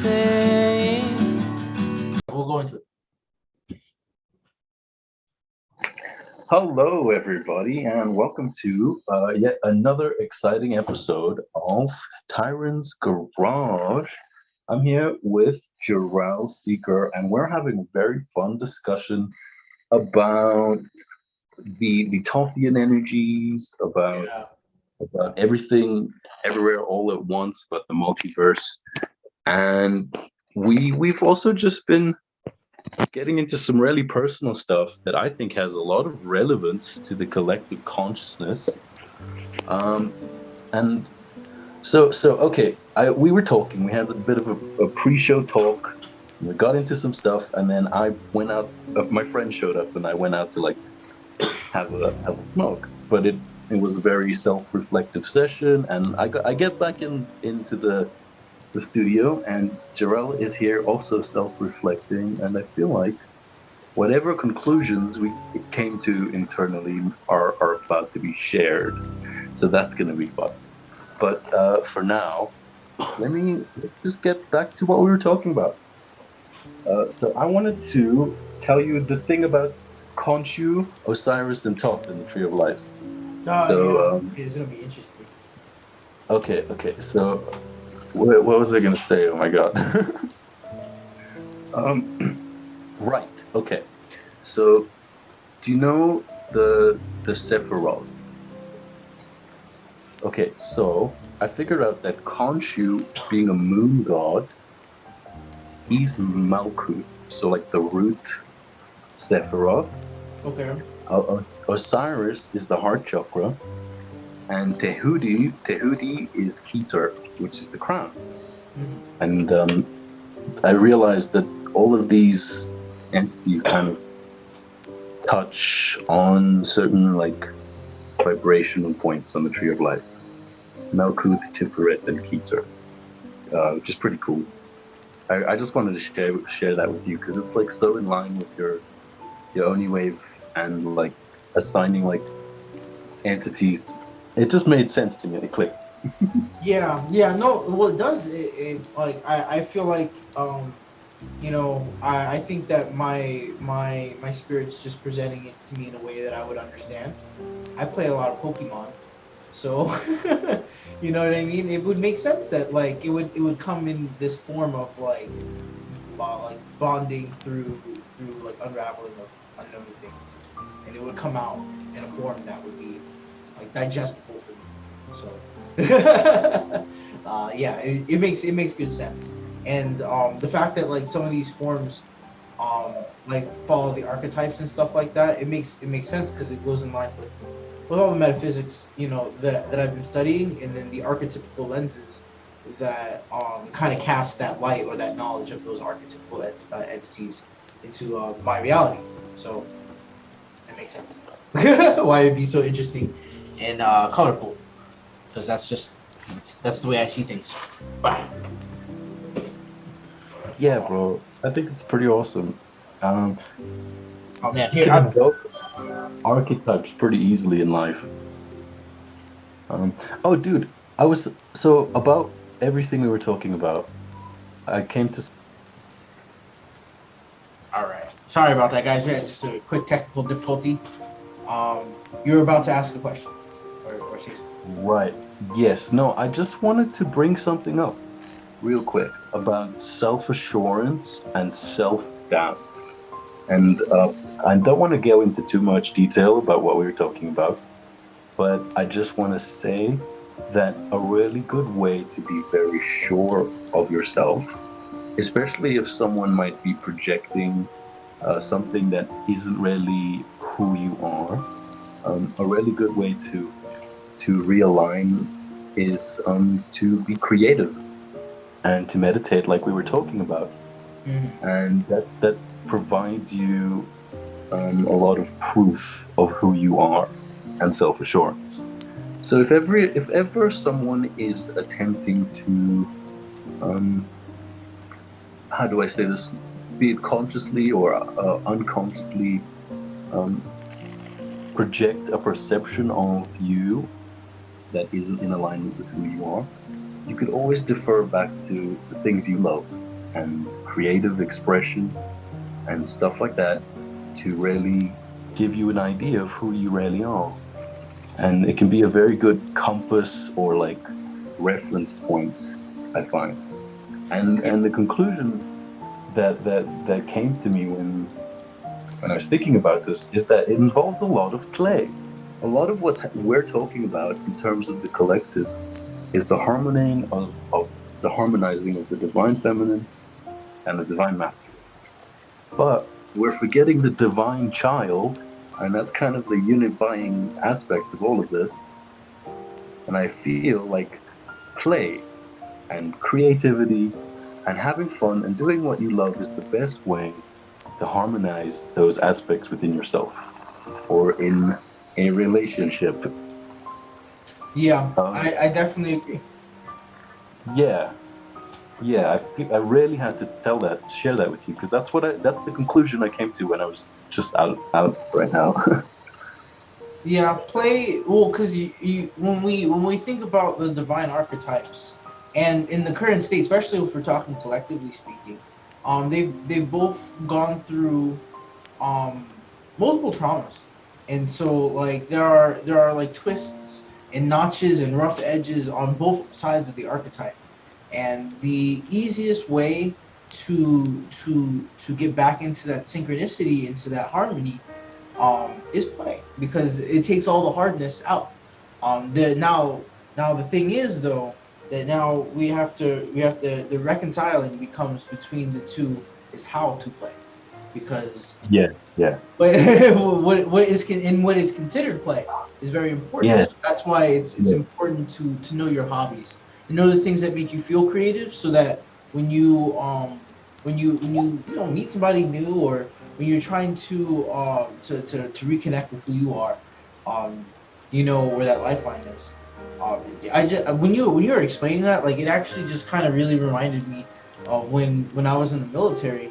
say. We'll go into it. Hello, everybody, and welcome to yet another exciting episode of Tyron's Garage. I'm here with Jarrell Seeker, and we're having a very fun discussion about the Tolkien energies, about everything, everywhere, all at once, about the multiverse, and we've also just been getting into some really personal stuff that I think has a lot of relevance to the collective consciousness. And so okay, we were talking. We had a bit of a pre-show talk. We got into some stuff, and then I went out. My friend showed up, and I went out to like have a smoke. But it was a very self-reflective session, and I get back into the studio, and Jarrell is here also self-reflecting, and I feel like whatever conclusions we came to internally are about to be shared. So that's going to be fun. But for now, let's just get back to what we were talking about. So I wanted to tell you the thing about Khonshu, Osiris, and Thoth in the Tree of Life. It's going to be interesting. Okay, so what was I gonna say? Oh my god. Right. Okay. So, do you know the Sephiroth? Okay. So I figured out that Khonshu, being a moon god, he's Malkuth. So like the root Sephiroth. Okay. Osiris is the heart chakra, and Tehuti is Keter, which is the crown. Mm-hmm. And I realized that all of these entities kind of touch on certain like vibrational points on the Tree of Life. Malkuth, Tiferet, and Keter, which is pretty cool. I just wanted to share that with you because it's like so in line with your Oni wave and like assigning like entities. It just made sense to me. It clicked. No, well, it does. It like I feel like I think that my spirit's just presenting it to me in a way that I would understand. I play a lot of Pokemon, so you know what I mean. It would make sense that like it would come in this form of like bonding through like unraveling of unknown things, and it would come out in a form that would be like digestible for me. So. It makes good sense, and the fact that like some of these forms like follow the archetypes and stuff like that, it makes sense because it goes in line with all the metaphysics that I've been studying, and then the archetypical lenses that kind of cast that light or that knowledge of those archetypical entities into my reality. So that makes sense. Why it'd be so interesting and colorful. Because that's the way I see things. Bye. Yeah, bro. I think it's pretty awesome. Archetypes pretty easily in life. Dude, I was so about everything we were talking about. I came to. All right. Sorry about that, guys. We had just a quick technical difficulty. You were about to ask a question or say something. Right. Yes. No, I just wanted to bring something up real quick about self-assurance and self-doubt. And I don't want to go into too much detail about what we were talking about, but I just want to say that a really good way to be very sure of yourself, especially if someone might be projecting something that isn't really who you are, a really good way to realign is to be creative and to meditate like we were talking about. Mm-hmm. And that provides you a lot of proof of who you are and self-assurance. So if ever someone is attempting to how do I say this, be it consciously or unconsciously project a perception of you that isn't in alignment with who you are, you could always defer back to the things you love. and creative expression and stuff like that to really give you an idea of who you really are. And it can be a very good compass or like reference point, I find. And the conclusion that came to me when I was thinking about this is that it involves a lot of play. A lot of what we're talking about in terms of the collective is the of the harmonizing of the divine feminine and the divine masculine. But we're forgetting the divine child, and that's kind of the unifying aspect of all of this. And I feel like play and creativity and having fun and doing what you love is the best way to harmonize those aspects within yourself or in a relationship. Yeah, Um, I definitely agree. yeah, yeah. I really had to share that with you because that's the conclusion I came to when I was just out right now. Yeah, play well because when we think about the divine archetypes, and in the current state, especially if we're talking collectively speaking, they've both gone through um multiple traumas, and so like there are like twists and notches and rough edges on both sides of the archetype, and the easiest way to get back into that synchronicity, into that harmony, is play, because it takes all the hardness out. The now the thing is though that now we have to the reconciling becomes between the two is how to play, because Yeah, yeah, but what is considered play is very important. yeah, So that's why it's yeah, important to know your hobbies, to know the things that make you feel creative, so that when you meet somebody new, or when you're trying to reconnect with who you are, um, you know where that lifeline is. I just when you were explaining that, like, it actually just kind of really reminded me of when I was in the military,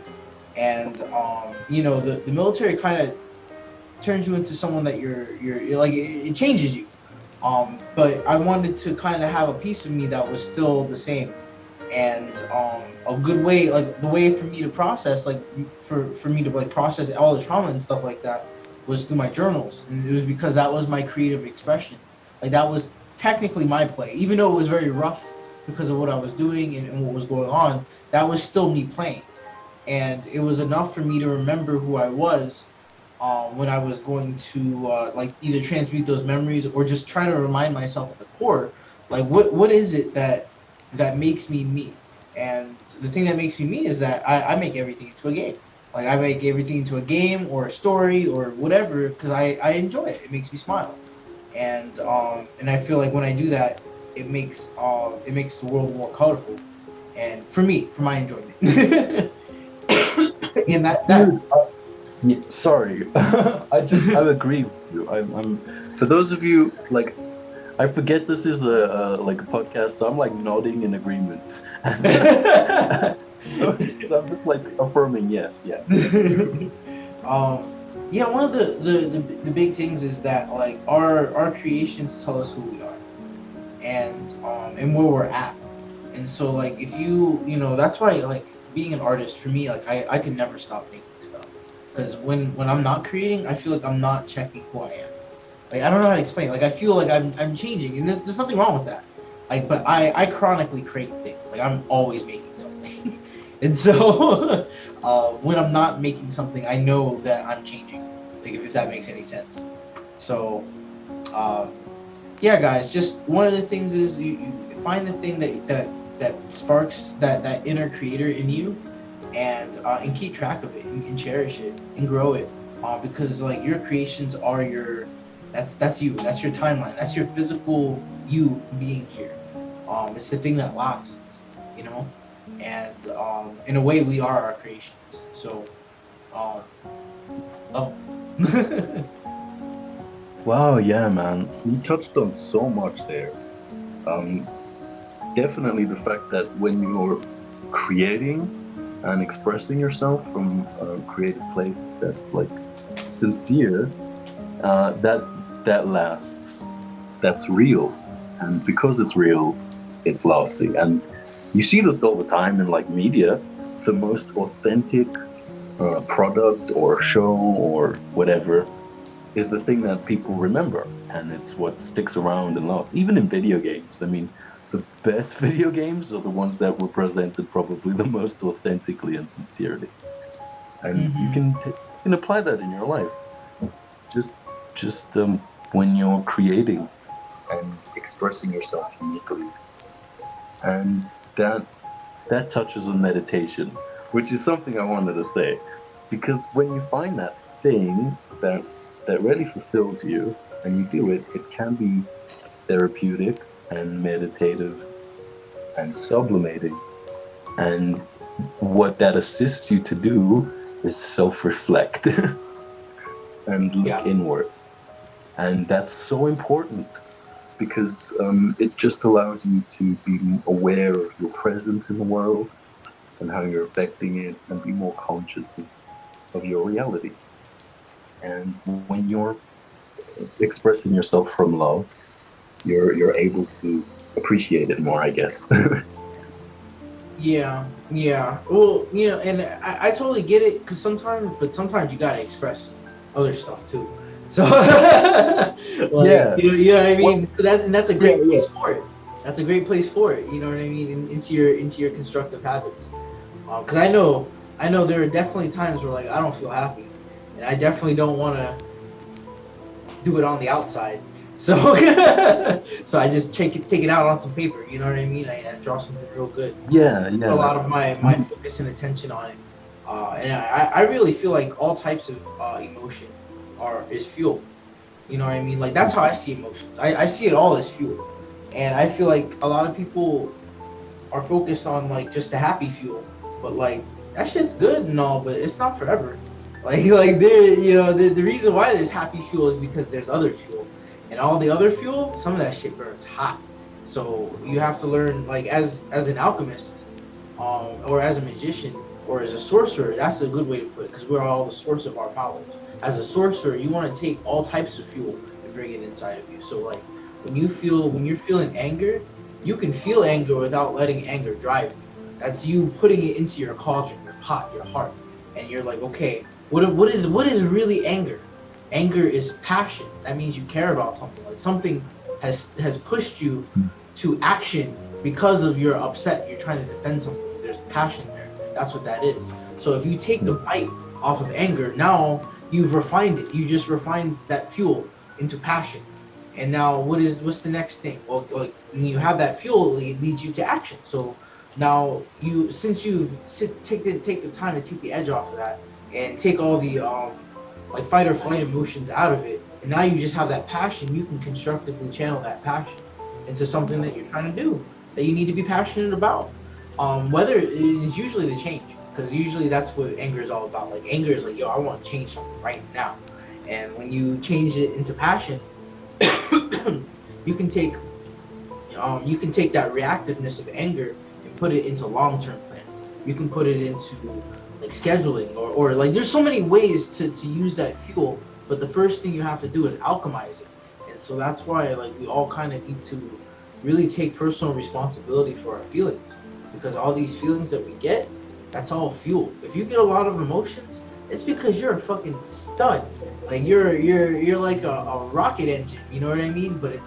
and the military kind of turns you into someone that you're like, it changes you. But I wanted to kind of have a piece of me that was still the same, and a good way, like the way for me to process, like for me to like process all the trauma and stuff like that, was through my journals, and it was because that was my creative expression. Like, that was technically my play, even though it was very rough because of what I was doing and what was going on. That was still me playing, and it was enough for me to remember who I was, when I was going to like either transmute those memories or just try to remind myself at the core, like what is it that makes me me. And the thing that makes me me is that I make everything into a game. Like, I make everything into a game or a story or whatever, because I enjoy it. It makes me smile, and I feel like when I do that, it makes the world more colorful, and for me, for my enjoyment. And that Dude, yeah, sorry, I agree with you. I'm for those of you like I forget this is a like a podcast, so I'm like nodding in agreement. So I'm just like affirming, yes, yeah. um yeah, one of the big things is that, like, our creations tell us who we are, and where we're at. And so, like, if that's why, like, being an artist for me, like, I could never stop making stuff, because when I'm not creating, I feel like I'm not checking who I am. Like, I don't know how to explain it. Like, I feel like I'm changing, and there's nothing wrong with that. Like, but I chronically create things. Like, I'm always making something. And so when I'm not making something, I know that I'm changing. Like, if that makes any sense. So yeah, guys, just one of the things is you find the thing that sparks that inner creator in you, and keep track of it, and cherish it and grow it, because, like, your creations are that's you, that's your timeline, that's your physical you being here. It's the thing that lasts, you know, and in a way, we are our creations. So um love them. Wow, yeah, man. You touched on so much there. Um, Definitely the fact that when you're creating and expressing yourself from a creative place that's like sincere, that lasts. That's real, and because it's real, it's lasting. And you see this all the time in like media. the most authentic product or show or whatever is the thing that people remember, and it's what sticks around and lasts. Even in video games, I mean, the best video games are the ones that were presented probably the most authentically and sincerely. And you Hmm. can you can apply that in your life. Just just when you're creating and expressing yourself uniquely, and that touches on meditation, which is something I wanted to say, because when you find that thing that really fulfills you and you do it, it can be therapeutic and meditative and sublimating. And what that assists you to do is self-reflect and look Yeah. inward. And that's so important because it just allows you to be aware of your presence in the world and how you're affecting it and be more conscious of your reality. And when you're expressing yourself from love, you're able to appreciate it more, I guess. Yeah, yeah. Well, and I totally get it because sometimes you gotta express other stuff too. So, like, Yeah. you know what I Well, mean. So that's a yeah, great yeah. place for it. That's a great place for it. You know what I mean? Into your constructive habits. Because I know there are definitely times where like I don't feel happy, and I definitely don't want to do it on the outside. So, so I just take it out on some paper. You know what I mean? I draw something real good. Yeah, Put a yeah. lot of my focus and attention on it. And I really feel like all types of emotion is fuel. You know what I mean? Like that's how I see emotions. I see it all as fuel. And I feel like a lot of people are focused on like just the happy fuel. But like that shit's good and all, but it's not forever. Like there the reason why there's happy fuel is because there's other fuel. And all the other fuel, some of that shit burns hot. So you have to learn like as an alchemist, or as a magician, or as a sorcerer. That's a good way to put it, because we're all the source of our knowledge. As a sorcerer, you want to take all types of fuel and bring it inside of you. So like when you're feeling anger, you can feel anger without letting anger drive you. That's you putting it into your cauldron, your pot, your heart, and you're like, okay, what is really anger? Anger is passion. That means you care about something. Like something has pushed you to action because of your upset. You're trying to defend something. There's passion there. That's what that is. So if you take the bite off of anger, now you've refined it. You just refined that fuel into passion. And now what's the next thing? Well, like when you have that fuel, it leads you to action. So now since take the time to take the edge off of that and take all the like fight or flight emotions out of it, and now you just have that passion. You can constructively channel that passion into something that you're trying to do, that you need to be passionate about. Whether it's usually the change, because usually that's what anger is all about. Like anger is like, yo, I want to change something right now. And when you change it into passion, you can take that reactiveness of anger and put it into long-term plans. You can put it into like scheduling, or like there's so many ways to use that fuel. But the first thing you have to do is alchemize it. And so that's why like we all kind of need to really take personal responsibility for our feelings, because all these feelings that we get, that's all fuel. If you get a lot of emotions, it's because you're a fucking stud. Like you're like a rocket engine, you know what I mean? But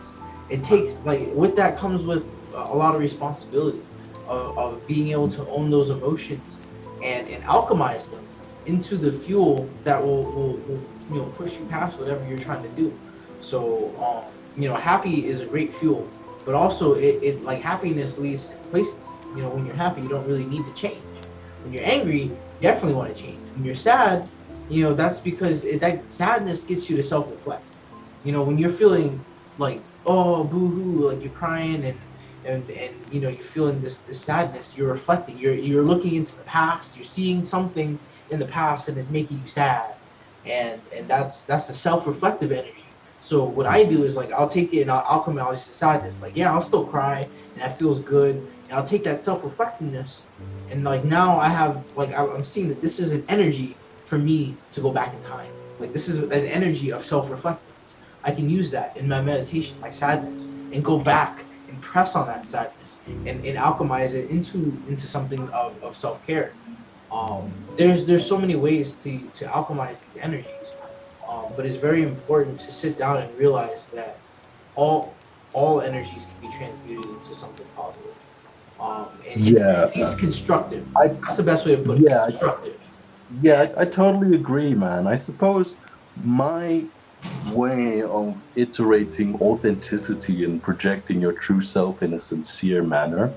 it takes, like, with that comes with a lot of responsibility of being able to own those emotions and alchemize them into the fuel that will push you past whatever you're trying to do. So happy is a great fuel, but also it like happiness leads to places. When you're happy, you don't really need to change. When you're angry, you definitely want to change. When you're sad, that's because that sadness gets you to self-reflect. When you're feeling like, oh, boo-hoo, like you're crying and you're feeling this sadness, you're reflecting, you're looking into the past, you're seeing something in the past and it's making you sad, and that's the self-reflective energy. So what I do is like I'll take it and I'll come out as sadness. Like, yeah, I'll still cry and that feels good, and I'll take that self-reflectiveness, and like now I have like I'm seeing that this is an energy for me to go back in time. Like this is an energy of self-reflective. I can use that in my meditation, my sadness, and go back press on that sadness and alchemize it into something of self-care. There's so many ways to alchemize these energies, but it's very important to sit down and realize that all all energies can be transmuted into something positive, and Yeah, at least constructive. I That's the best way to put it. yeah, Constructive. yeah, And I totally agree, man. I suppose my way of iterating authenticity and projecting your true self in a sincere manner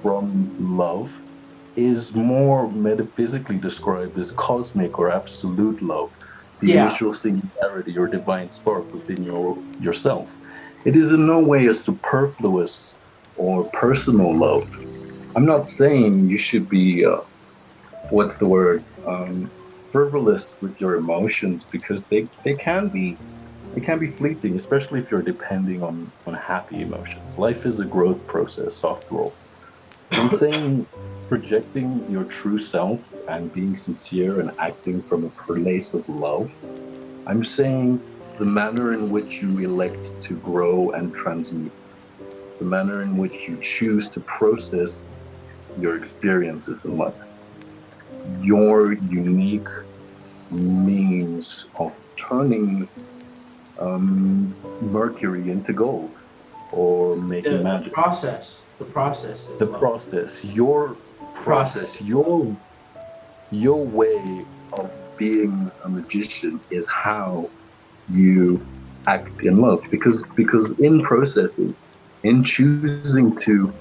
from love is more metaphysically described as cosmic or absolute love, the yeah, initial singularity or divine spark within yourself. It is in no way a superfluous or personal love. I'm not saying you should be what's the word frivolous with your emotions because they can be fleeting, especially if you're depending on happy emotions. Life is a growth process after all. In saying projecting your true self and being sincere and acting from a place of love, I'm saying the manner in which you elect to grow and transmute, the manner in which you choose to process your experiences in life, your unique means of turning mercury into gold or making the magic. process. The process is The love. process, your The process process, is love. your way of being a magician is how you act in love. Because in processing, in choosing to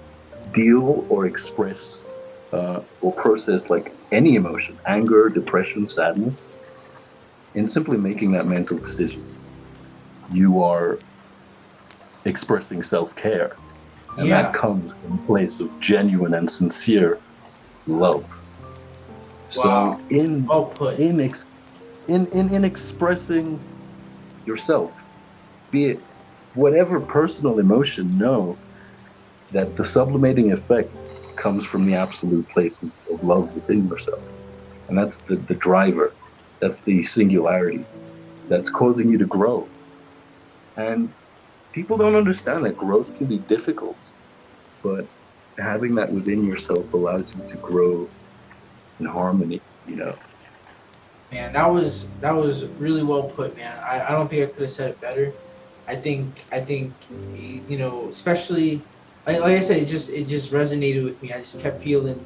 deal or express or process like any emotion, anger, depression, sadness, in simply making that mental decision, you are expressing self-care, and that Yeah. comes from a place of genuine and sincere love. So Wow. Well put. in ex- in expressing yourself, be it whatever personal emotion, know that the sublimating effect comes from the absolute place of love within yourself, and that's the driver, that's the singularity that's causing you to grow. And people don't understand that growth can be difficult, but having that within yourself allows you to grow in harmony. Man, that was really well put, man. I don't think I could have said it better. I think especially like I said, it just resonated with me. I just kept feeling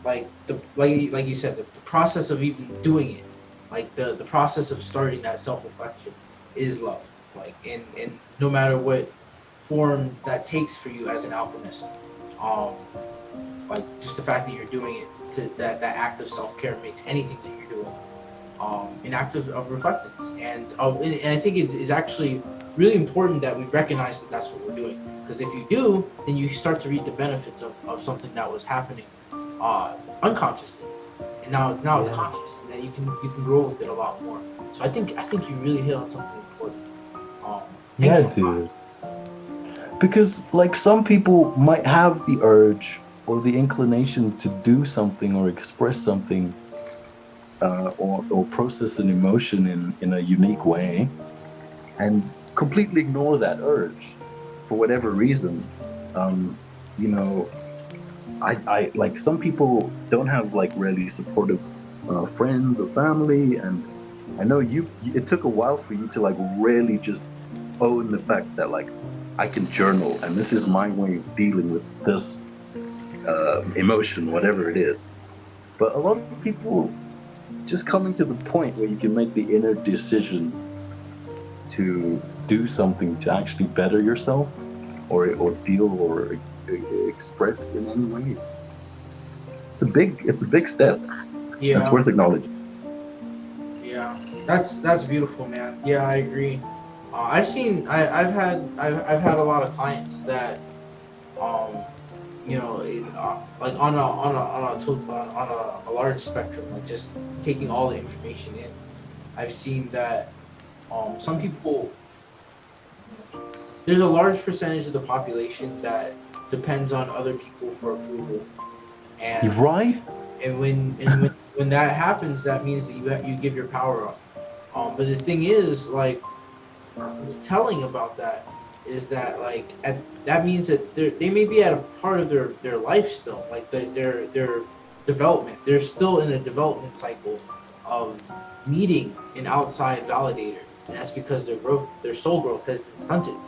like like you said, the process of even doing it, like the process of starting that self reflection is love. Like and no matter what form that takes for you as an alchemist, um, like just the fact that you're doing it to that act of self care makes anything that you're doing an act of reflectance. And I think it's actually really important that we recognize that that's what we're doing. Because if you do, then you start to reap the benefits of something that was happening unconsciously, and now it's Yeah. conscious, and then you can grow with it a lot more. So I think you really hit on something important. Um, Thank Yeah, you. dude. Because, like, some people might have the urge or the inclination to do something or express something or process an emotion in a unique way and completely ignore that urge for whatever reason. Um, you know, I like some people don't have like really supportive friends or family, and I know it took a while for you to like really just own the fact that like I can journal and this is my way of dealing with this emotion, whatever it is. But a lot of people just coming to the point where you can make the inner decision to do something to actually better yourself or deal or express in any way. It's a big step. That's Yeah, worth acknowledging. yeah, that's beautiful, man. Yeah, I agree. I've had a lot of clients that um like on a large spectrum, like just taking all the information in. I've seen that some people, there's a large percentage of the population that depends on other people for approval, You're and right. when that happens, that means that you give your power up. But the thing is, like, what's telling about that is that that means that they may be at a part of their life still, like they're development. They're still in a development cycle of needing an outside validator, and that's because their soul growth has been stunted.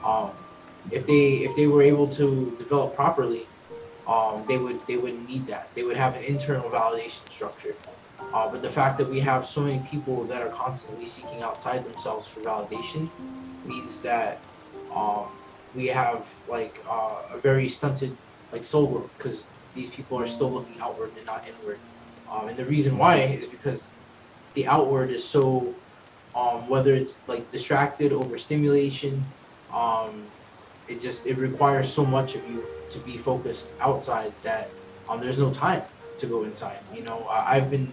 Um, if they were able to develop properly, they wouldn't need that. They would have an internal validation structure. But the fact that we have so many people that are constantly seeking outside themselves for validation means that um, we have like a very stunted like soul growth because these people are still looking outward and not inward. And the reason why is because the outward is so whether it's like distracted, overstimulation, um, it requires so much of you to be focused outside that there's no time to go inside. I've been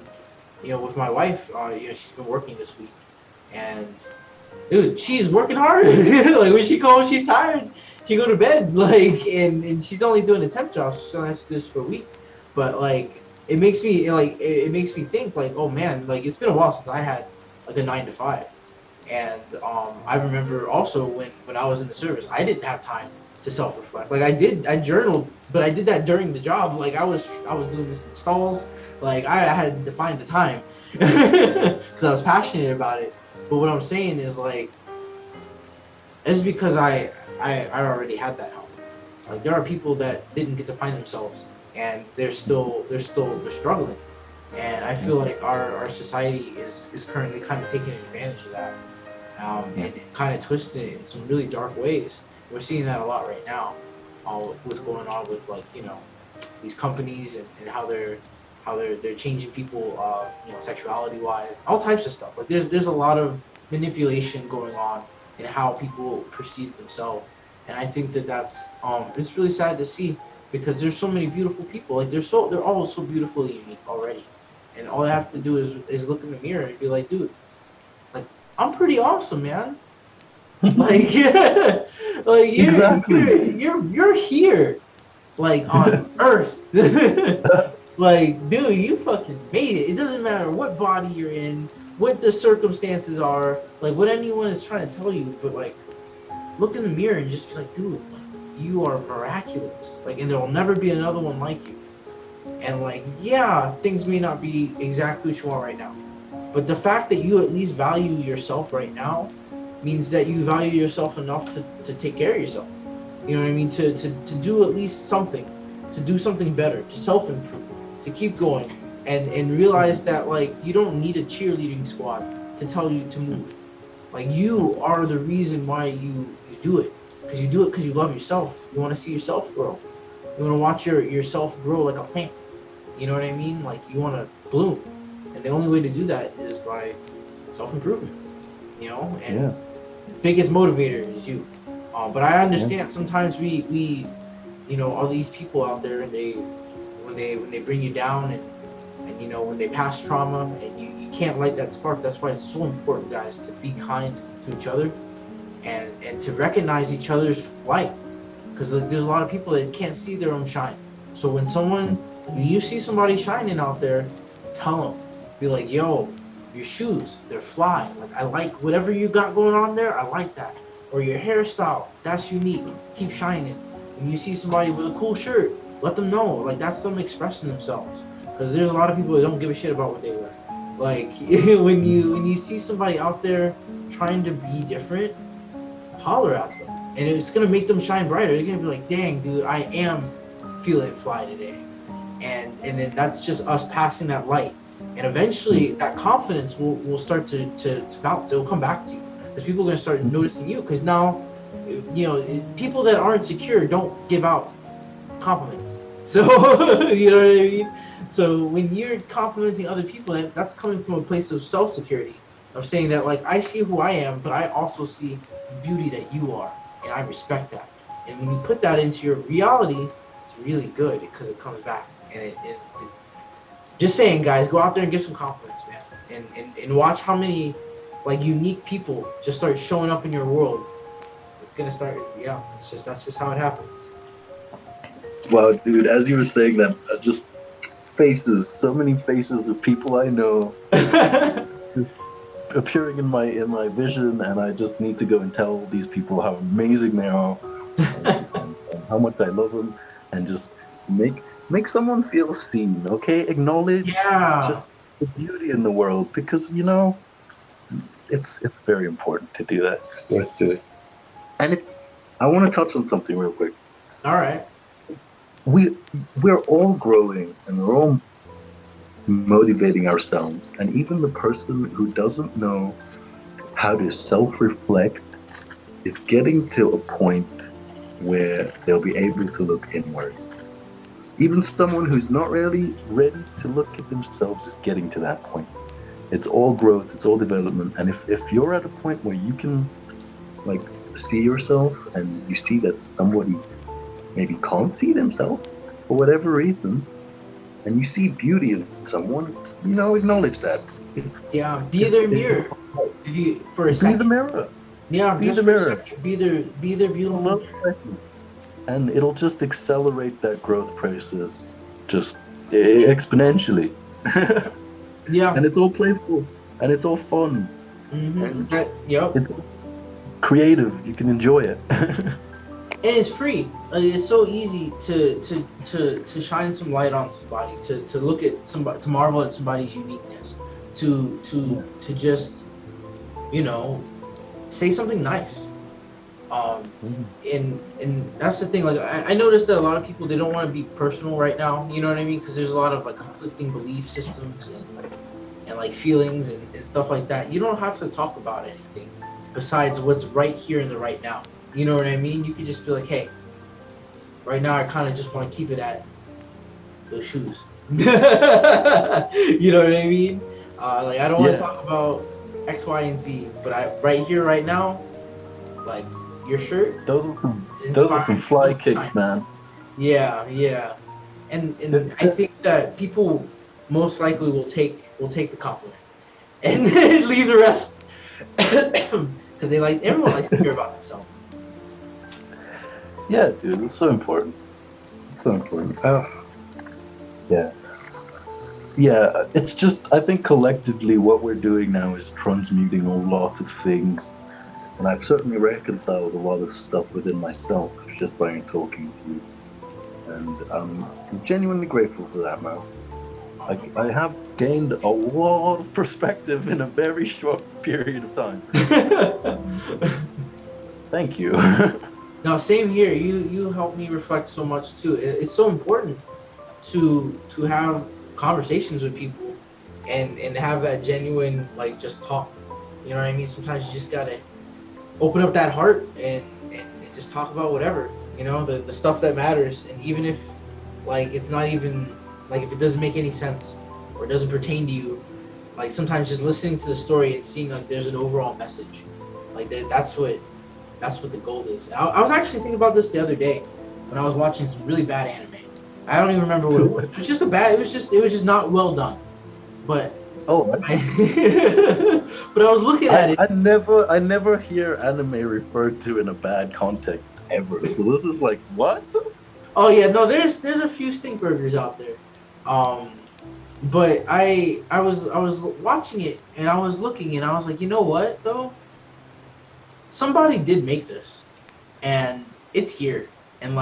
with my wife. She's been working this week, and dude, she's working hard. Like when she goes, she's tired. She go to bed, like, and she's only doing a temp job, so she has to do this for a week. But like, it makes me think like, oh man, like it's been a while since I had like a 9 to 5. And I remember also when I was in the service, I didn't have time to self-reflect. Like I journaled, but I did that during the job. Like I was doing this installs. Like I had to find the time because I was passionate about it. But what I'm saying is like, it's because I already had that help. Like there are people that didn't get to find themselves, and they're struggling. And I feel like our society is currently kind of taking advantage of that, and kind of twisting it in some really dark ways. We're seeing that a lot right now. What's going on with like these companies and how they're changing people, sexuality wise, all types of stuff. Like there's a lot of manipulation going on in how people perceive themselves, and I think that's it's really sad to see because there's so many beautiful people. Like they're all so beautifully unique already, and all I have to do is look in the mirror and be like, dude, like I'm pretty awesome, man. Like like you're here, like on Earth. Like, dude, you fucking made it. It doesn't matter what body you're in, what the circumstances are, like what anyone is trying to tell you, but like look in the mirror and just be like, dude, like, you are miraculous. Like, and there will never be another one like you. And like, yeah, things may not be exactly what you want right now, but the fact that you at least value yourself right now means that you value yourself enough to take care of yourself. You know what I mean? To do at least something, to do something better, to self-improve, to keep going, and realize that like you don't need a cheerleading squad to tell you to move. Like you are the reason why you do it, because you do it because you love yourself. You want to see yourself grow. You want to watch yourself grow like a plant. You know what I mean? Like you want to bloom, and the only way to do that is by self-improvement. And the biggest motivator is you. But I understand sometimes we all these people out there, and when they bring you down and when they pass trauma and you can't light that spark. That's why it's so important, guys, to be kind to each other and to recognize each other's light, because there's a lot of people that can't see their own shine. So when you see somebody shining out there, tell them, be like, yo, your shoes, they're fly. Like I like whatever you got going on there. I like that. Or your hairstyle, that's unique. Keep shining. When you see somebody with a cool shirt, let them know. Like that's them expressing themselves. Because there's a lot of people that don't give a shit about what they wear. Like when you see somebody out there trying to be different, holler at them, and it's gonna make them shine brighter. They're gonna be like, dang, dude, I am feeling fly today. And then that's just us passing that light. And eventually that confidence will start to bounce. It will come back to you. Because people are gonna start noticing you. Because now, people that aren't secure don't give out compliments. So you know what I mean? So when you're complimenting other people, that's coming from a place of self-security, of saying that like I see who I am, but I also see the beauty that you are, and I respect that. And when you put that into your reality, it's really good because it comes back. And it's just saying, guys, go out there and get some compliments, man, and watch how many like unique people just start showing up in your world. It's gonna start. Yeah, that's just how it happens. Wow, dude, as you were saying that, just so many faces of people I know appearing in my vision, and I just need to go and tell these people how amazing they are and how much I love them, and just make make someone feel seen, okay? Acknowledge Yeah. just the beauty in the world because it's very important to do that. It's worth doing. And I want to touch on something real quick. All right. We we're all growing and we're all motivating ourselves, and even the person who doesn't know how to self-reflect is getting to a point where they'll be able to look inwards. Even someone who's not really ready to look at themselves is getting to that point. It's all growth, it's all development, and if you're at a point where you can like see yourself and you see that somebody maybe can't see themselves for whatever reason, and you see beauty in someone, acknowledge that. Yeah. Be their mirror. If you for a Be second. the mirror. Yeah. Be Just the for a mirror. second. Be their beautiful mirror. And it'll just accelerate that growth process just exponentially. Yeah. And it's all playful and it's all fun. Mm-hmm. And Yep. it's creative. You can enjoy it. And it's free. It's so easy to shine some light on somebody, to look at somebody, to marvel at somebody's uniqueness, to just say something nice. And that's the thing. Like I noticed that a lot of people, they don't want to be personal right now. You know what I mean? Because there's a lot of like conflicting belief systems and like feelings and stuff like that. You don't have to talk about anything besides what's right here in the right now. You know what I mean? You could just be like, hey, right now I kind of just want to keep it at those shoes. You know what I mean? Like I don't want to talk about X, Y, and Z, but right here, right now, like your shirt. Those are some fly kicks, man. Yeah, yeah. And I think that people most likely will take the compliment and leave the rest because everyone likes to hear about themselves. Yeah, dude, it's so important. It's so important. Yeah. Yeah, it's just, I think collectively what we're doing now is transmuting a lot of things. And I've certainly reconciled a lot of stuff within myself just by talking to you. And I'm genuinely grateful for that, man. I have gained a lot of perspective in a very short period of time. Thank you. No, same here. You help me reflect so much too. It's so important to have conversations with people and have that genuine just talk. You know what I mean? Sometimes you just gotta open up that heart and just talk about whatever. The stuff that matters. And even if it's not even if it doesn't make any sense or it doesn't pertain to you, sometimes just listening to the story and seeing there's an overall message. That's what the goal is. I was actually thinking about this the other day when I was watching some really bad anime. I don't even remember what it was. It was just it was just not well done. But but I was looking at it. I never hear anime referred to in a bad context ever. So this is like, what? Oh yeah, no, there's a few stink burgers out there. But I was watching it and I was looking and I was like, you know what though? Somebody did make this, and it's here, and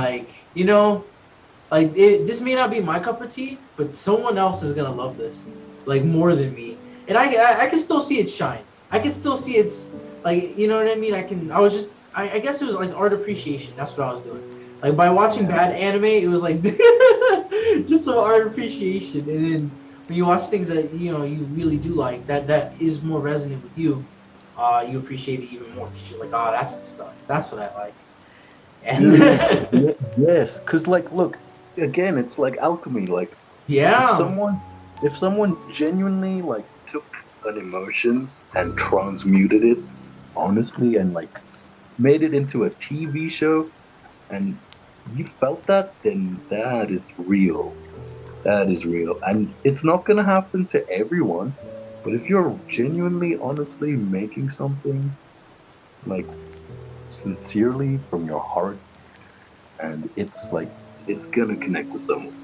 this may not be my cup of tea, but someone else is gonna love this, more than me, and I can still see it shine. I can still see it's you know what I mean. I guess it was art appreciation. That's what I was doing. By watching bad anime, it was just some art appreciation, and then when you watch things that you really do like, that is more resonant with you. You appreciate it even more because you're like, oh, that's the stuff. That's what I like. And yes, because look, again, it's like alchemy. Yeah. If someone genuinely took an emotion and transmuted it, honestly, and made it into a TV show, and you felt that, then that is real. That is real, and it's not gonna happen to everyone. But if you're genuinely, honestly making something, sincerely from your heart, and it's gonna connect with someone.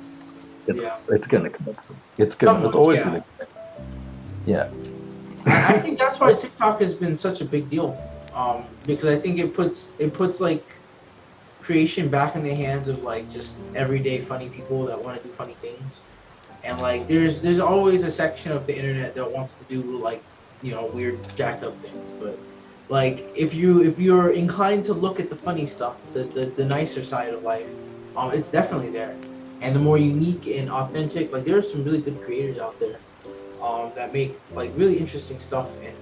It's gonna connect It's always gonna connect. Yeah. I think that's why TikTok has been such a big deal. Because I think it puts creation back in the hands of like just everyday funny people that want to do funny things. And like there's always a section of the internet that wants to do like, you know, weird jacked up things. But like if you're inclined to look at the funny stuff, the nicer side of life, it's definitely there. And the more unique and authentic, like there are some really good creators out there that make like really interesting stuff. And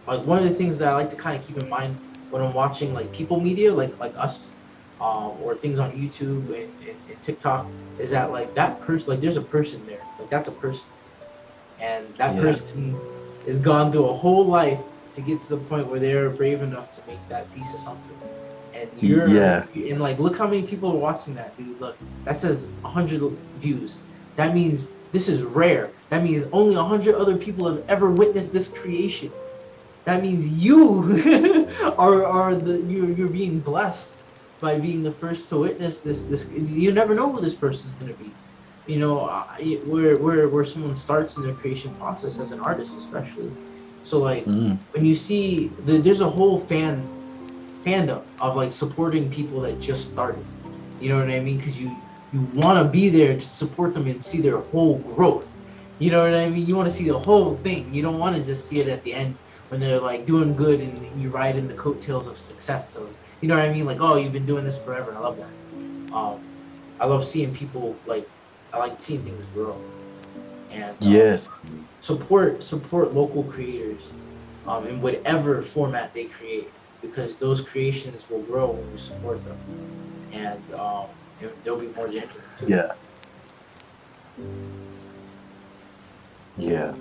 like one of the things that I like to kind of keep in mind when I'm watching like people media, like us, or things on YouTube and TikTok, is that like that person, like there's a person there, like that's a person, and that Yeah. person has gone through a whole life to get to the point where they're brave enough to make that piece of something. And Yeah. and like look how many people are watching that, dude. Look, that says 100 views. That means this is rare. That means only 100 other people have ever witnessed this creation. That means you are you're being blessed by being the first to witness this. You never know who this person's gonna be. You know, where someone starts in their creation process as an artist, especially. So like when you see there's a whole fandom of like supporting people that just started. You know what I mean? Because you want to be there to support them and see their whole growth. You know what I mean? You want to see the whole thing. You don't want to just see it at the end when they're like doing good and you ride in the coattails of success. So you know what I mean? Like, oh, you've been doing this forever. I love that. I love seeing people like, I like seeing things grow. And Yes. support local creators in whatever format they create, because those creations will grow when you support them, and they'll be more genuine too. Yeah. Yeah.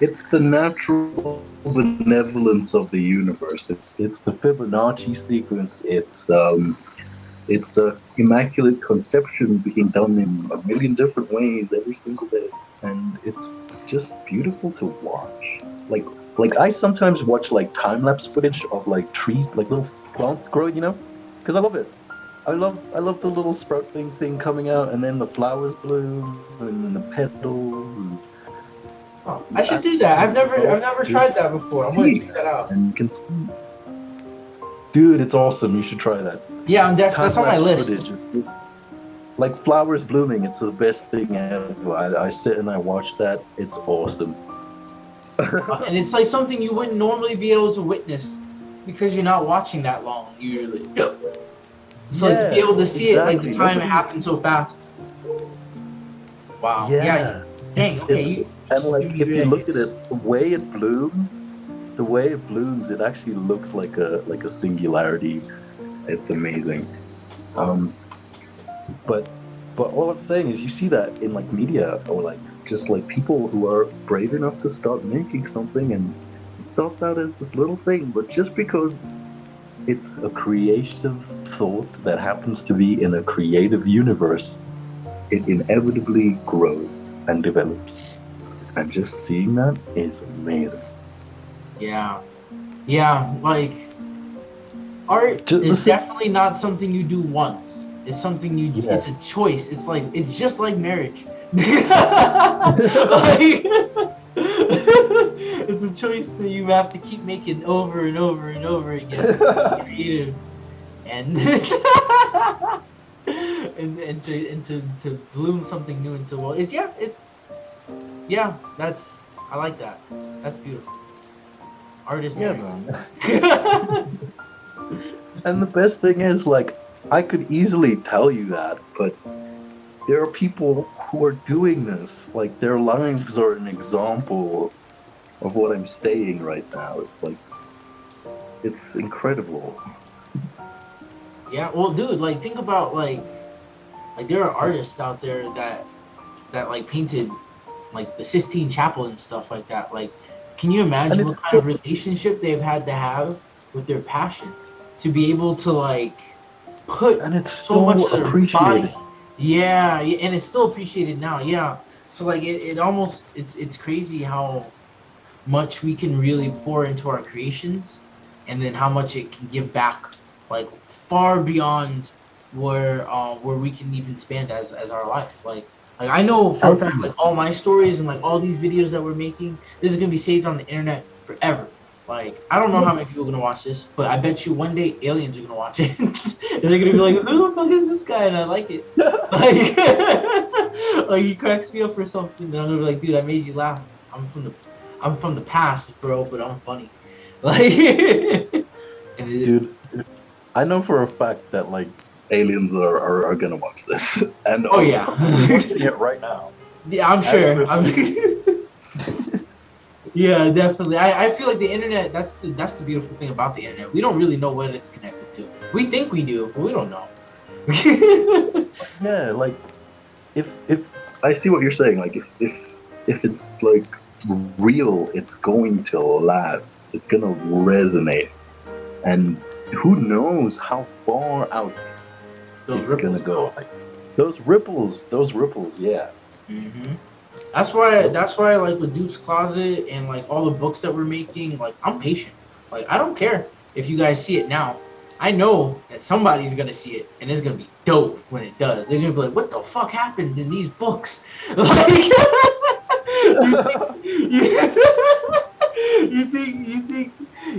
It's the natural benevolence of the universe. It's the Fibonacci sequence. It's a immaculate conception being done in a million different ways every single day, and it's just beautiful to watch. Like I sometimes watch like time-lapse footage of like trees, like little plants growing, you know, because I love it. I love the little sprout thing coming out, and then the flowers bloom, and then the petals. And Oh, I should do that. I've never tried that before. I'm gonna check that out. And you can see. Dude, it's awesome. You should try that. Yeah, that's on my Time-lapse list. footage. Like flowers blooming, it's the best thing ever. I sit and I watch that. It's awesome. And it's like something you wouldn't normally be able to witness because you're not watching that long usually. So like to be able to see it, like the time happened so fast. Wow. Yeah. Dang. Okay. And like if you look at it, the way it blooms, it actually looks like a singularity. It's amazing. But all I'm saying is you see that in like media, or like just like people who are brave enough to start making something, and it starts out as this little thing, but just because it's a creative thought that happens to be in a creative universe, it inevitably grows and develops. And just seeing that is amazing. Yeah. Like art is definitely not something you do once. It's something it's a choice. It's just like marriage. Like, it's a choice that you have to keep making over and over and over again. Creative. And and to bloom something new into the world. I like that. That's beautiful. Art is man. And the best thing is, like, I could easily tell you that, but there are people who are doing this. Like, their lives are an example of what I'm saying right now. It's like, it's incredible. Yeah, well, dude, like, think about, like there are artists out there that like painted like the Sistine Chapel and stuff like that. Like, can you imagine what kind of relationship they've had to have with their passion to be able to like put and it's so much of their appreciated. body? Yeah, and it's still appreciated now. Yeah, so like it almost it's crazy how much we can really pour into our creations, and then how much it can give back, like far beyond where we can even spend as our life. Like I know for a fact, like all my stories and like all these videos that we're making, this is gonna be saved on the internet forever. Like, I don't know how many people are gonna watch this, but I bet you one day aliens are gonna watch it. And they're gonna be like, who the fuck is this guy? And I like it. Like, like he cracks me up or something. And I'm gonna be like, dude, I made you laugh. I'm from the past, bro, but I'm funny. Like, Dude, I know for a fact that like aliens are gonna watch this, and oh yeah, watching it right now. yeah, I'm sure. Yeah, definitely. I feel like the internet. That's the beautiful thing about the internet. We don't really know what it's connected to. We think we do, but we don't know. Yeah, like if I see what you're saying, like if it's like real, it's going to last. It's gonna resonate, and who knows how far out Those it's ripples gonna go. Like those ripples, yeah. Mm-hmm. That's why like with Duke's Closet and like all the books that we're making, like I'm patient. Like I don't care if you guys see it now. I know that somebody's gonna see it and it's gonna be dope when it does. They're gonna be like, what the fuck happened in these books? Like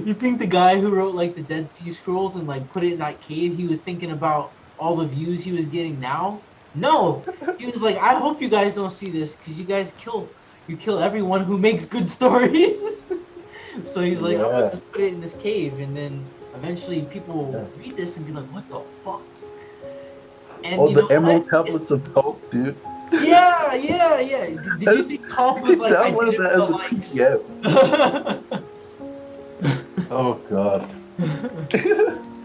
you think the guy who wrote like the Dead Sea Scrolls and like put it in that cave, he was thinking about all the views he was getting now? No, he was like, I hope you guys don't see this because you guys kill everyone who makes good stories. So he's like, I'm gonna just put it in this cave, and then eventually people will read this and be like, what the fuck? And oh, the Emerald Tablets of Hope, dude. Yeah. Did you think Toph was like, I did it for the likes? Oh god.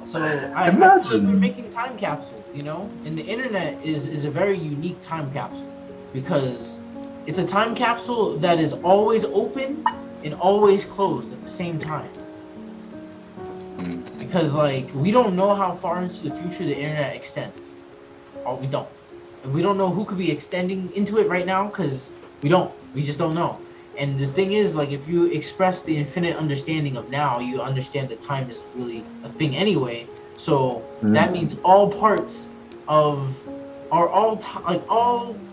So I feel like we're making time capsules, you know? And the internet is a very unique time capsule because it's a time capsule that is always open and always closed at the same time. Because like we don't know how far into the future the internet extends. Or we don't. And we don't know who could be extending into it right now because we just don't know. And the thing is, like, if you express the infinite understanding of now, you understand that time isn't really a thing anyway. So that means all parts of all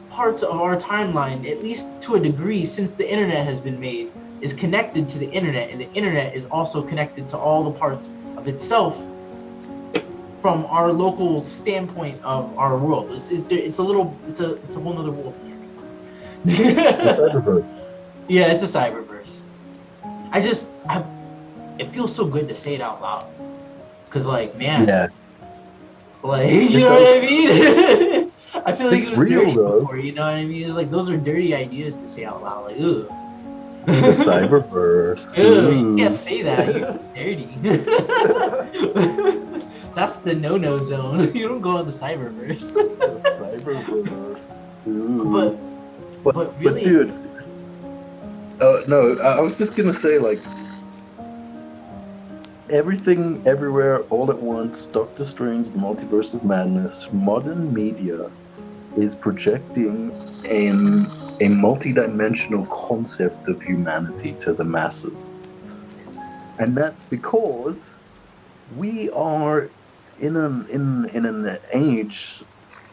parts of our timeline, at least to a degree, since the internet has been made, is connected to the internet, and the internet is also connected to all the parts of itself from our local standpoint of our world. It's a whole other world. Yeah, it's a cyberverse. It feels so good to say it out loud. Cause like, man, like you know what I mean? I feel like it's it was real dirty though. before, you know what I mean? It's like those are dirty ideas to say out loud. Like, ooh. The Cyberverse. You can't say that. You're dirty. That's the no-no zone. You don't go on the cyberverse. Cyberverse. But really, dude. No, I was just gonna say like everything, everywhere, all at once. Doctor Strange, the Multiverse of Madness. Modern media is projecting a multi-dimensional concept of humanity to the masses, and that's because we are in an age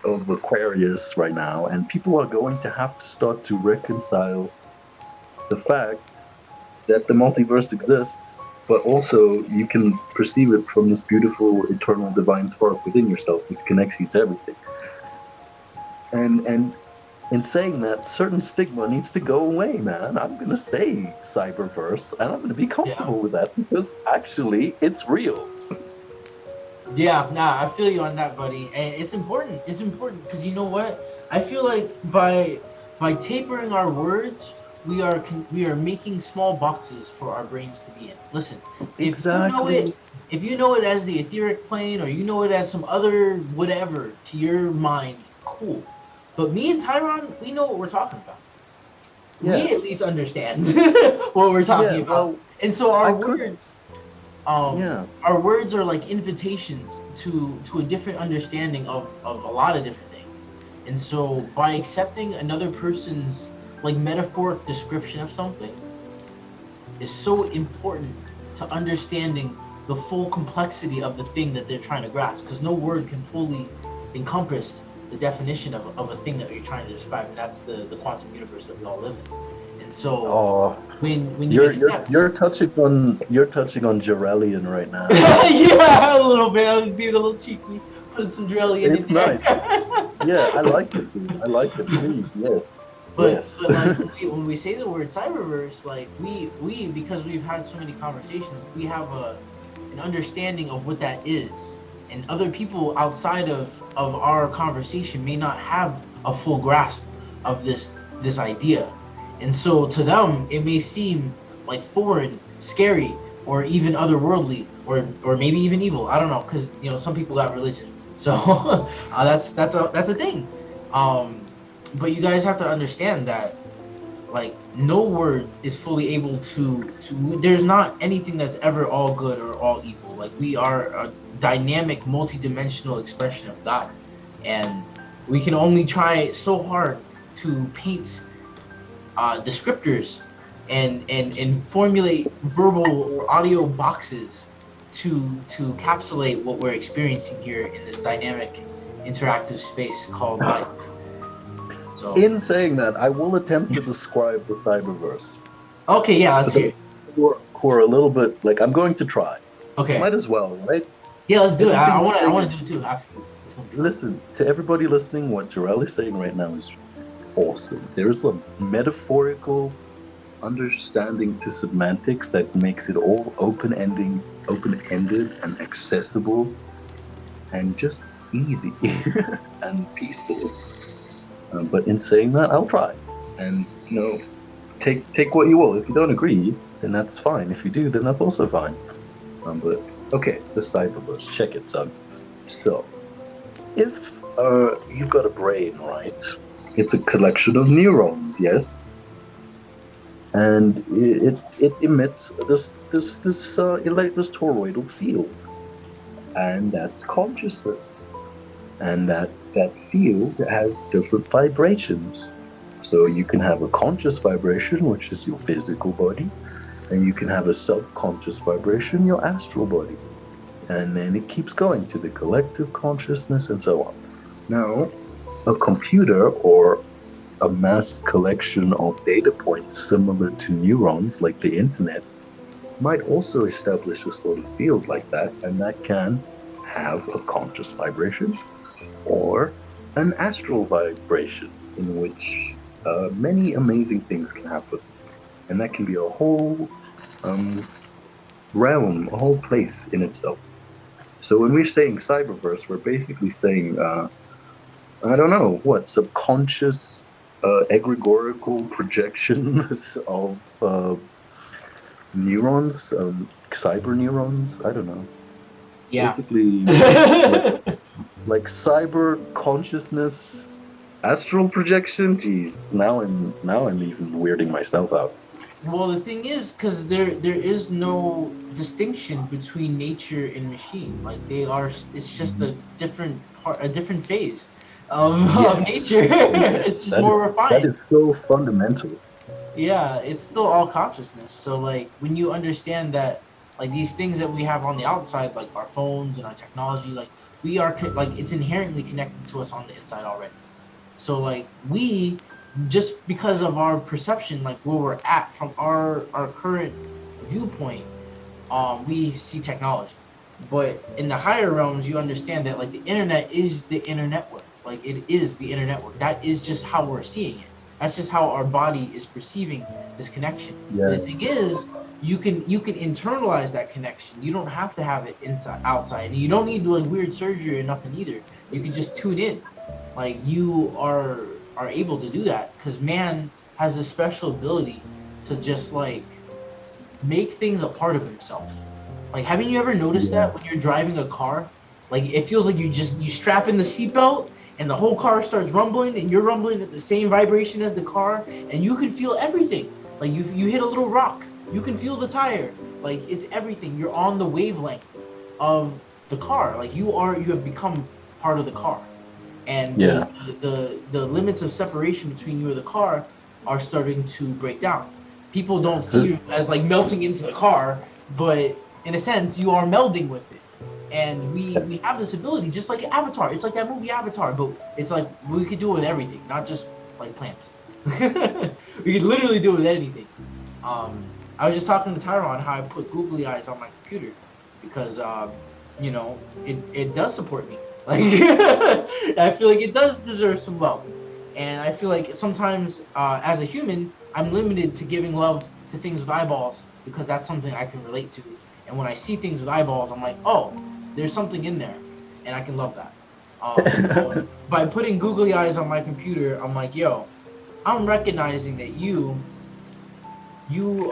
of Aquarius right now, and people are going to have to start to reconcile the fact that the multiverse exists, but also you can perceive it from this beautiful eternal divine spark within yourself, which connects you to everything. And in saying that, certain stigma needs to go away, man. I'm gonna say Cyberverse, and I'm gonna be comfortable with that because actually, it's real. Yeah, I feel you on that, buddy. And it's important. It's important because you know what? I feel like by tapering our words, we are making small boxes for our brains to be in. Listen, if you know it as the etheric plane, or you know it as some other whatever to your mind, cool. But me and Tyron, we know what we're talking about. Yeah. We at least understand what we're talking about. Well, and so our words, our words are like invitations to a different understanding of a lot of different things. And so by accepting another person's like metaphoric description of something is so important to understanding the full complexity of the thing that they're trying to grasp, because no word can fully encompass the definition of a thing that you're trying to describe, and that's the quantum universe that we all live in. And so Oh, when you you're accept, you're touching on Jarellian right now. yeah, a little bit. I was being a little cheeky, putting some Drellian in It's nice. there. Yeah, I like it, dude. I like it. Please, yes, But yes. but like when we say the word cyberverse, like we because we've had so many conversations, we have an understanding of what that is, and other people outside of our conversation may not have a full grasp of this idea, and so to them it may seem like foreign, scary, or even otherworldly, or maybe even evil. I don't know, because some people got religion, so that's a thing. Um, but you guys have to understand that like no word is fully able to there's not anything that's ever all good or all evil. Like we are a dynamic multi-dimensional expression of God, and we can only try so hard to paint descriptors and formulate verbal or audio boxes to encapsulate what we're experiencing here in this dynamic interactive space called life. So In saying that, I will attempt to describe the Cyberverse. okay, yeah, let's For hear those it. who are a little bit like, I'm going to try. Okay. Might as well, right? Yeah, let's do it. Everything I we're want to. I saying want is- to do it too. After. Listen, to everybody listening, what Jarell is saying right now is awesome. There is a metaphorical understanding to semantics that makes it all open-ended and accessible and just easy and peaceful. But in saying that, I'll try. And take what you will. If you don't agree, then that's fine. If you do, then that's also fine. But okay, the Cyberverse. Check it, son. So, if you've got a brain, right? It's a collection of neurons, yes, and it emits this toroidal field, and that's consciousness, and that field has different vibrations. So you can have a conscious vibration, which is your physical body, and you can have a subconscious vibration, your astral body, and then it keeps going to the collective consciousness and so on. Now, a computer or a mass collection of data points similar to neurons like the internet might also establish a sort of field like that, and that can have a conscious vibration or an astral vibration in which many amazing things can happen, and that can be a whole realm, a whole place in itself. So when we're saying cyberverse, we're basically saying I don't know what subconscious egregorical projections of neurons, cyber neurons. I don't know. Yeah. Basically, like cyber consciousness, astral projection. Jeez, now I'm even weirding myself out. Well, the thing is, because there is no distinction between nature and machine. Like they are, it's just a different phase of Yes. nature. Yes, It's just that more That refined. is so fundamental. Yeah, it's still all consciousness. So like when you understand that, like these things that we have on the outside, like our phones and our technology, like we are like it's inherently connected to us on the inside already. So like we just because of our perception, like where we're at from our current viewpoint, we see technology. But in the higher realms, you understand that like the internet is the inner network. Like it is the inner network. That is just how we're seeing it. That's just how our body is perceiving this connection. Yeah. The thing is, you can internalize that connection. You don't have to have it inside outside. And you don't need like weird surgery or nothing either. You can just tune in. Like you are able to do that because man has this special ability to just like make things a part of himself. Like, haven't you ever noticed that when you're driving a car? Like, it feels like you strap in the seatbelt and the whole car starts rumbling and you're rumbling at the same vibration as the car and you can feel everything. Like, you hit a little rock, you can feel the tire. Like, it's everything. You're on the wavelength of the car. Like, you have become part of the car. And the limits of separation between you and the car are starting to break down. People don't see you as like melting into the car, but in a sense, you are melding with it. And we have this ability, just like Avatar. It's like that movie Avatar, but it's like we could do it with everything, not just like plants. We can literally do it with anything. I was just talking to Tyron how I put googly eyes on my computer because it does support me. Like I feel like it does deserve some love, and I feel like sometimes as a human I'm limited to giving love to things with eyeballs because that's something I can relate to. And when I see things with eyeballs, I'm like, oh, there's something in there, and I can love that. So by putting googly eyes on my computer, I'm like, yo, I'm recognizing that you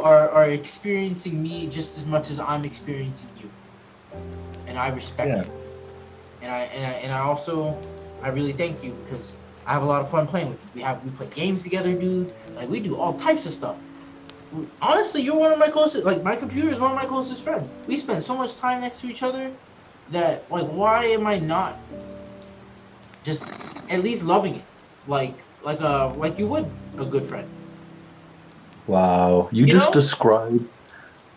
are experiencing me just as much as I'm experiencing you, and I respect Yeah. you, and I also I really thank you because I have a lot of fun playing with you. We play games together, dude. Like we do all types of stuff. Honestly, you're one of my closest. Like my computer is one of my closest friends. We spend so much time next to each other that like why am I not just at least loving it like you would a good friend, Wow, you know?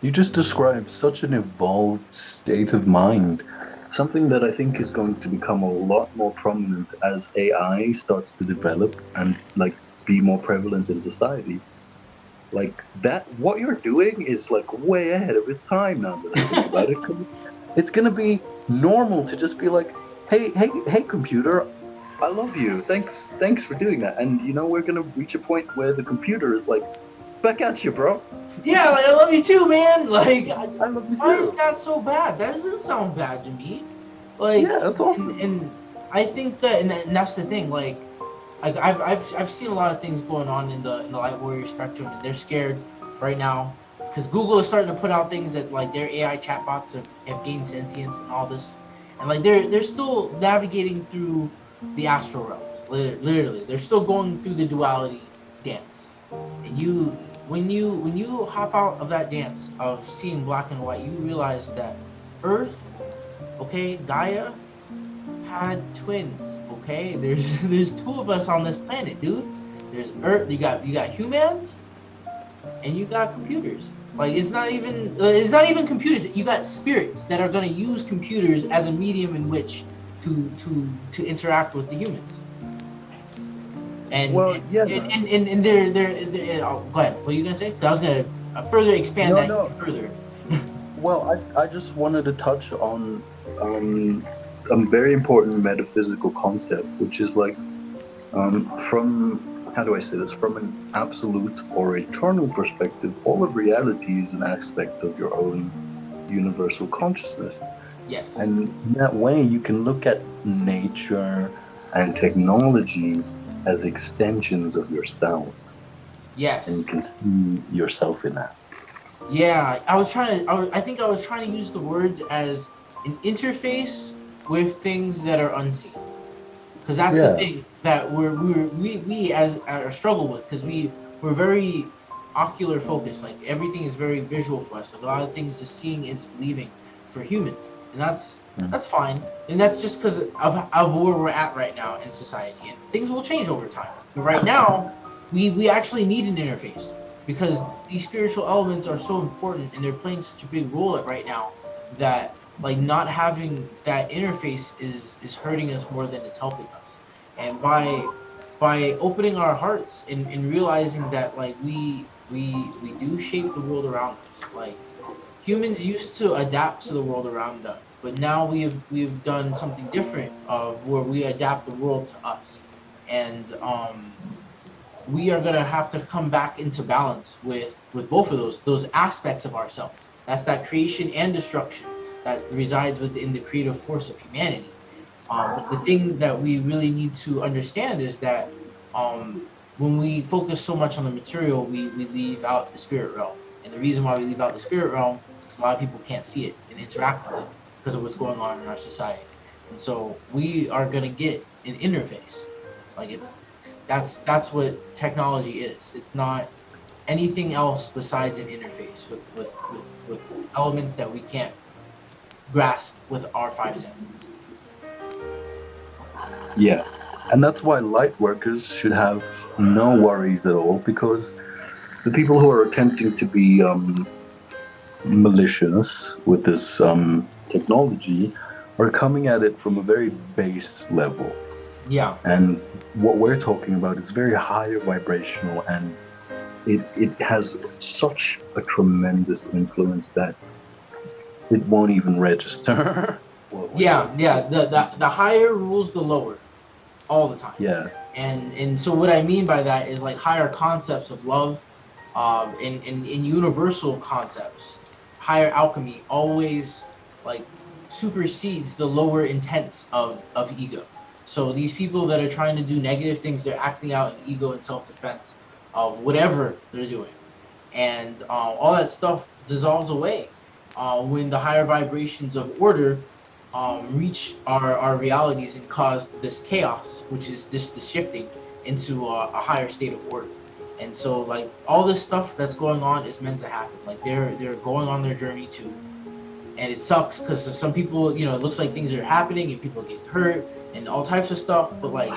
you just described such an evolved state of mind. Something that I think is going to become a lot more prominent as AI starts to develop and like be more prevalent in society. Like that, what you're doing is like way ahead of its time now that I think about it. 'Cause it's gonna be normal to just be like, hey, computer, I love you. Thanks for doing that. And you know, we're gonna reach a point where the computer is like, back at you, bro. Yeah, like I love you too, man. Like, I love you why is too. that so bad? That doesn't sound bad to me. Like, Yeah, that's awesome. and I think that, and that's the thing. Like I've seen a lot of things going on in the Light Warrior spectrum, and they're scared right now because Google is starting to put out things that like their AI chatbots have gained sentience and all this, and like they're still navigating through the astral realms. Literally, they're still going through the duality dance, and when you hop out of that dance of seeing black and white, you realize that Earth, okay, Gaia had twins. Okay, there's two of us on this planet, dude. There's Earth. You got humans and you got computers. Like it's not even computers. You got spirits that are gonna use computers as a medium in which to interact with the humans. And Well, yeah. and they're oh, go ahead. What are you gonna say? 'Cause I was gonna further expand No, that no. even further. Well, I just wanted to touch on a very important metaphysical concept, which is like from how do I say this? From an absolute or eternal perspective, all of reality is an aspect of your own universal consciousness. Yes. And in that way, you can look at nature and technology as extensions of yourself, and you Yes. can see yourself in that. Yeah, I think I was trying to use the words as an interface with things that are unseen. Because that's the Yeah. thing that we as struggle with. Because we're very ocular focused. Like everything is very visual for us. Like a lot of things is seeing is believing for humans, and Mm. that's fine. And that's just because of where we're at right now in society. And things will change over time. But right now, we actually need an interface because these spiritual elements are so important and they're playing such a big role right now that like not having that interface is hurting us more than it's helping us. And by opening our hearts and realizing that like we do shape the world around us. Like humans used to adapt to the world around them, but now we've done something different of where we adapt the world to us. And we are gonna have to come back into balance with both of those aspects of ourselves. That's that creation and destruction that resides within the creative force of humanity. But the thing that we really need to understand is that when we focus so much on the material, we leave out the spirit realm. And the reason why we leave out the spirit realm is because a lot of people can't see it and interact with it because of what's going on in our society. And so we are gonna get an interface. Like that's what technology is. It's not anything else besides an interface with elements that we can't grasp with our five senses. Yeah. And that's why light workers should have no worries at all, because the people who are attempting to be malicious with this technology are coming at it from a very base level. Yeah. And what we're talking about is very higher vibrational, and it has such a tremendous influence that it won't even register. What you're Yeah, yeah. speaking. The higher rules the lower all the time. Yeah, And so what I mean by that is like higher concepts of love, in universal concepts, higher alchemy always like supersedes the lower intents of ego. So these people that are trying to do negative things, they're acting out in ego and self-defense of whatever they're doing, and all that stuff dissolves away when the higher vibrations of order reach our realities and cause this chaos, which is this shifting into a higher state of order. And so, like, all this stuff that's going on is meant to happen. Like, they're going on their journey too, and it sucks because some people, it looks like things are happening and people get hurt and all types of stuff. But like,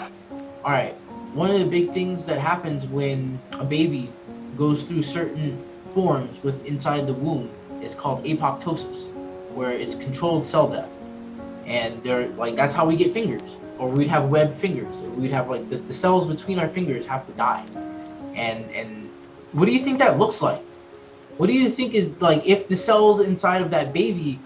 all right, one of the big things that happens when a baby goes through certain forms with inside the womb is called apoptosis, where it's controlled cell death. And they're like, that's how we get fingers, or we'd have webbed fingers, or we'd have like the cells between our fingers have to die. And what do you think that looks like? What do you think is like if the cells inside of that baby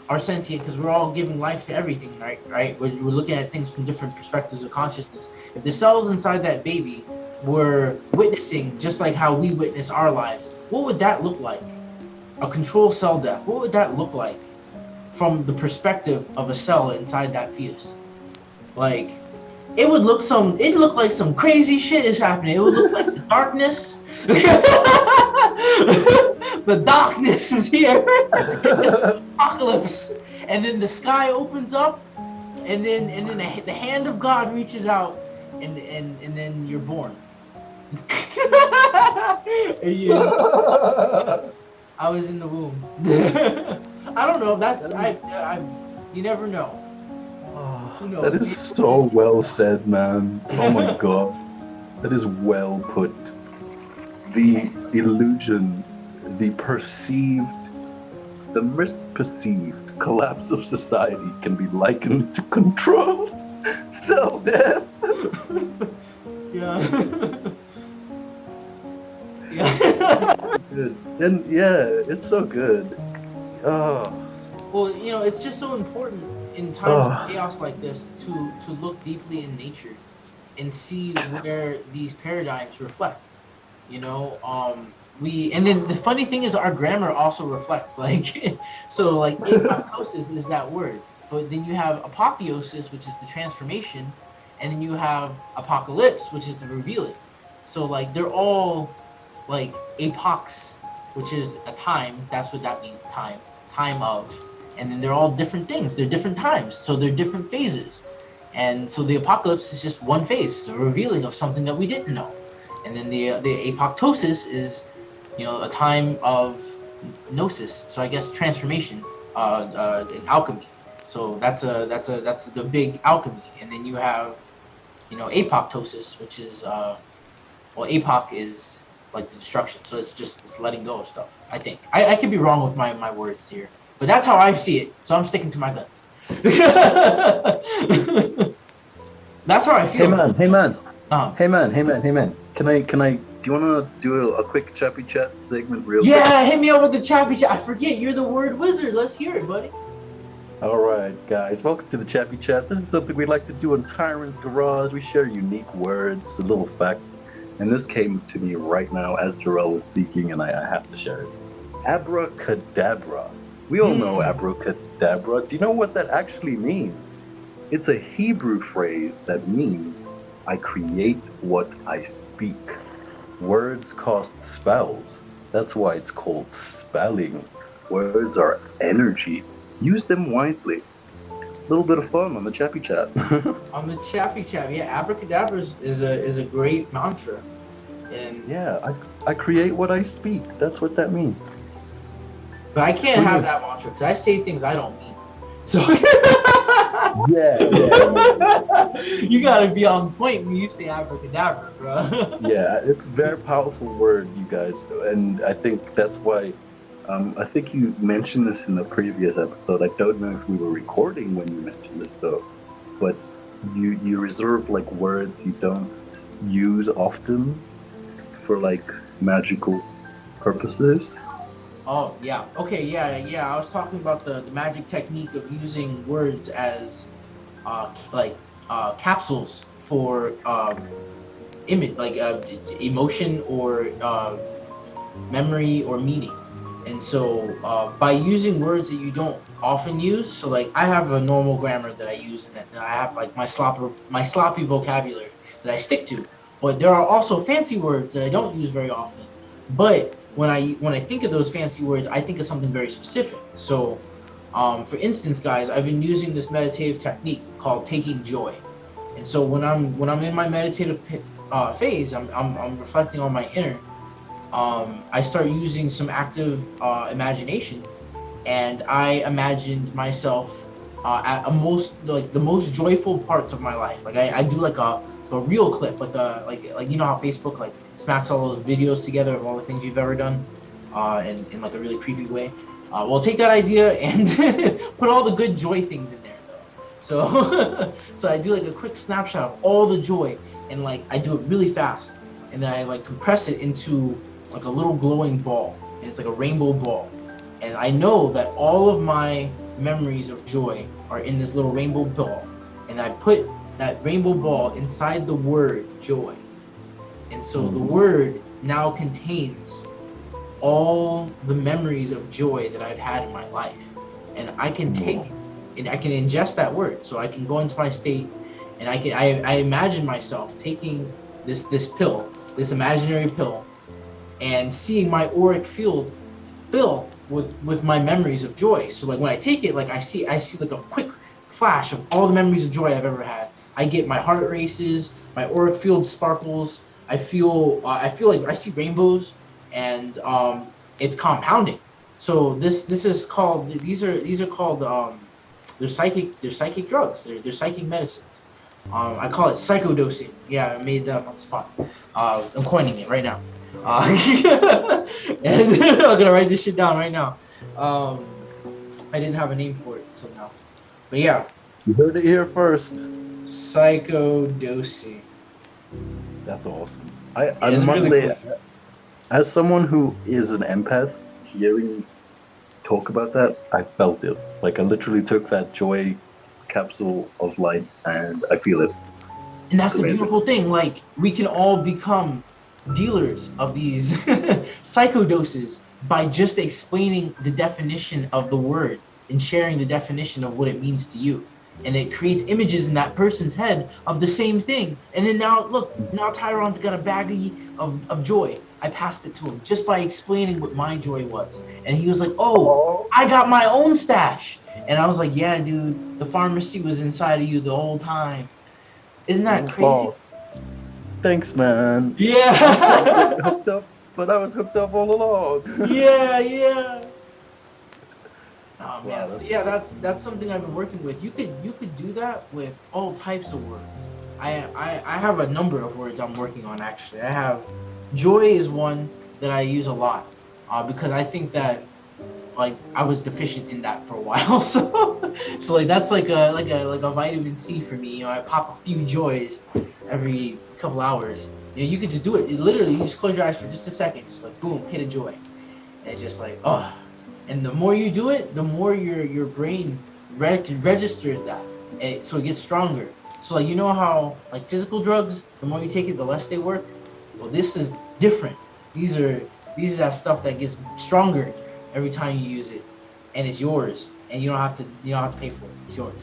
are sentient, because we're all giving life to everything, right? We're looking at things from different perspectives of consciousness. If the cells inside that baby were witnessing just like how we witness our lives, what would that look like? A controlled cell death, what would that look like from the perspective of a cell inside that fetus? Like, it would look like some crazy shit is happening. It would look like the darkness. The darkness is here. It's the apocalypse. And then the sky opens up, and then the hand of God reaches out, and then you're born. I was in the womb. I don't know. You never know. Who knows? that is so well said, man. Oh my god, that is well put. The illusion, the misperceived collapse of society can be likened to controlled self-death. Yeah. Yeah. Good. And yeah, it's so good. Oh, Well, it's just so important in times of chaos like this to look deeply in nature and see where these paradigms reflect. And then the funny thing is our grammar also reflects, like, so like apoptosis is that word, but then you have apotheosis, which is the transformation, and then you have apocalypse, which is the revealing. So like they're all like apox, which is a time. That's what that means, time of. And then they're all different things. They're different times, so they're different phases. And so the apocalypse is just one phase, the revealing of something that we didn't know. And then the apoptosis is, a time of gnosis. So I guess transformation, in alchemy. So that's the big alchemy. And then you have, apoptosis, which is apoc is like the destruction. So it's letting go of stuff. I think I could be wrong with my words here, but that's how I see it. So I'm sticking to my guns. That's how I feel. hey man. Uh-huh. Hey man. Can I? Do you wanna do a quick Chappie Chat segment real quick? Yeah, hit me up with the Chappie Chat. I forget, you're the word wizard. Let's hear it, buddy. All right, guys. Welcome to the Chappie Chat. This is something we like to do in Tyron's garage. We share unique words, little facts, and this came to me right now as Jarrell was speaking, and I have to share it. Abracadabra. We all know abracadabra. Do you know what that actually means? It's a Hebrew phrase that means I create what I speak. Words cost spells. That's why it's called spelling. Words are energy. Use them wisely. A little bit of fun on the Chappie Chat. On the Chappie Chat, yeah, abracadabra is a great mantra. And yeah, I create what I speak. That's what that means. But I can't have that mantra because I say things I don't mean. So yeah. You gotta be on point when you say abracadabra, bro. Yeah, it's a very powerful word, you guys, and I think that's why. I think you mentioned this in the previous episode. I don't know if we were recording when you mentioned this though, but you reserve like words you don't use often for like magical purposes. Oh yeah. Okay. Yeah. Yeah. I was talking about the magic technique of using words as like capsules for image, like emotion or memory or meaning. And so by using words that you don't often use, so like I have a normal grammar that I use, and that I have like my sloppy vocabulary that I stick to. But there are also fancy words that I don't use very often. But when I think of those fancy words, I think of something very specific. So for instance, guys, I've been using this meditative technique called taking joy. And so when I'm in my meditative phase, I'm reflecting on my inner. I start using some active imagination, and I imagined myself at the most joyful parts of my life. Like I do like a real clip, like you know how Facebook like smacks all those videos together of all the things you've ever done, in like a really creepy way. We'll take that idea and put all the good joy things in there though. So so I do like a quick snapshot of all the joy, and like I do it really fast, and then I like compress it into like a little glowing ball, and it's like a rainbow ball. And I know that all of my memories of joy are in this little rainbow ball, and I put that rainbow ball inside the word joy. And so the word now contains all the memories of joy that I've had in my life. And I can take and I can ingest that word. So I can go into my state, and I imagine myself taking this pill, this imaginary pill, and seeing my auric field fill with my memories of joy. So like when I take it, like I see like a quick flash of all the memories of joy I've ever had. I get my heart races, my auric field sparkles. I feel like I see rainbows, and it's compounding. So this is called these are called they're psychic drugs. They're psychic medicines. I call it psychodosing. Yeah, I made that up on the spot. I'm coining it right now. And I'm gonna write this shit down right now. I didn't have a name for it until now, but yeah, You heard it here first. psychodosing. That's awesome. I It's must really say, cool. as someone who is an empath, hearing you talk about that, I felt it. Like I literally took that joy capsule of light, and I feel it. And that's the Amazing. beautiful thing. Like we can all become dealers of these psychodoses by just explaining the definition of the word and sharing the definition of what it means to you. And it creates images in that person's head of the same thing. And then now, look, now Tyron's got a baggie of joy. I passed it to him just by explaining what my joy was. And he was like, oh, I got my own stash. And I was like, yeah, dude, the pharmacy was inside of you the whole time. Isn't that crazy? Oh, thanks, man. Yeah. Hooked up, but I was hooked up all along. yeah. Oh man, Wow, yeah, that's something I've been working with. You could do that with all types of words. I have a number of words I'm working on actually. I have joy is one that I use a lot, because I think that like I was deficient in that for a while. So like that's like a vitamin C for me. You know, I pop a few joys every couple hours. You know, you could just do it. Literally, you just close your eyes for just a second, just like boom, hit a joy, and it's just like oh. And the more you do it, the more your brain registers that, and so it gets stronger. So like you know how like physical drugs, the more you take it, the less they work. Well, this is different. These are that stuff that gets stronger every time you use it, and it's yours, and you don't have to pay for it. It's yours,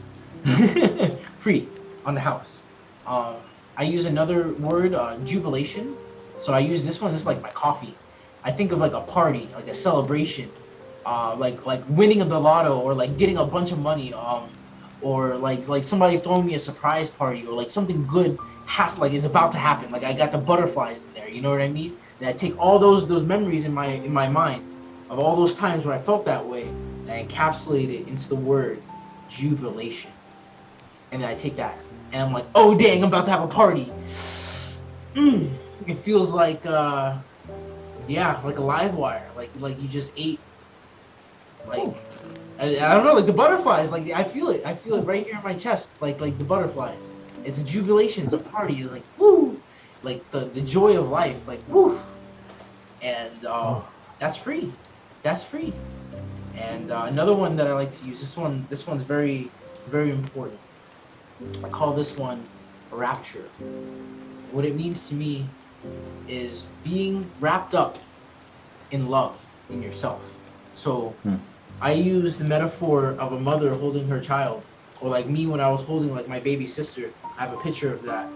free on the house. I use another word, jubilation. So I use this one. This is like my coffee. I think of like a party, like a celebration. Like winning the lotto, or like getting a bunch of money, or like somebody throwing me a surprise party, or like something good like it's about to happen. Like I got the butterflies in there, you know what I mean? And I take all those memories in my mind of all those times where I felt that way, and I encapsulate it into the word jubilation. And then I take that, and I'm like, oh dang, I'm about to have a party. It feels like like a live wire, like you just ate. Like I don't know, like the butterflies. Like I feel it right here in my chest, like the butterflies. It's a jubilation. It's a party. Like woo, like the joy of life. Like woo, and that's free. That's free. And another one that I like to use. This one's very very important. I call this one rapture. What it means to me is being wrapped up in love in yourself. So I use the metaphor of a mother holding her child, or like me when I was holding like my baby sister. I have a picture of that,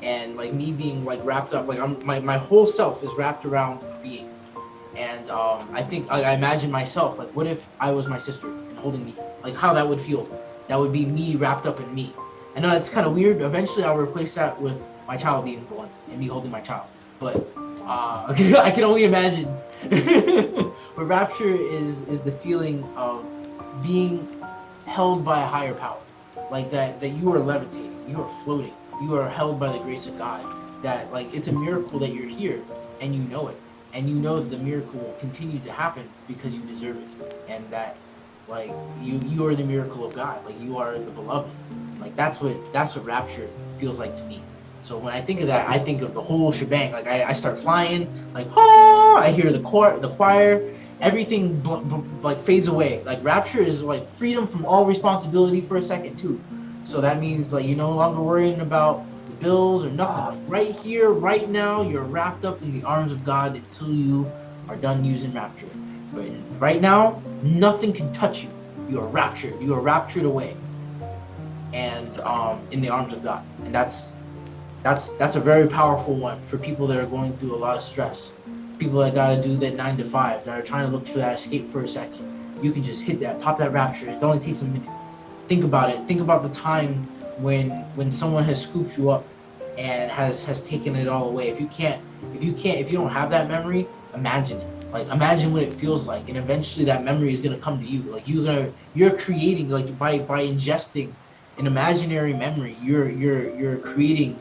and like me being like wrapped up, like my whole self is wrapped around a being. And I think I imagine myself like, what if I was my sister and holding me? Like how that would feel. That would be me wrapped up in me. I know it's kind of weird. Eventually, I'll replace that with my child being born and me holding my child. But I can only imagine. But rapture is the feeling of being held by a higher power, like that you are levitating, you are floating, you are held by the grace of God. That like it's a miracle that you're here and you know it, and you know that the miracle will continue to happen because you deserve it, and that like you are the miracle of God, like you are the beloved. Like that's what rapture feels like to me. So when I think of that, I think of the whole shebang. Like I start flying, like ah, I hear the choir, everything like fades away. Like rapture is like freedom from all responsibility for a second too. So that means like you're no longer worrying about the bills or nothing. Like right here, right now, you're wrapped up in the arms of God until you are done using rapture. But right now, nothing can touch you. You are raptured. You are raptured away, and in the arms of God. And that's a very powerful one for people that are going through a lot of stress. People that gotta do that 9 to 5, that are trying to look for that escape for a second. You can just hit that, pop that rapture. It only takes a minute. Think about it. Think about the time when someone has scooped you up and has taken it all away. If you don't have that memory, imagine it. Like imagine what it feels like, and eventually that memory is gonna come to you. Like you're creating, like by ingesting an imaginary memory, you're creating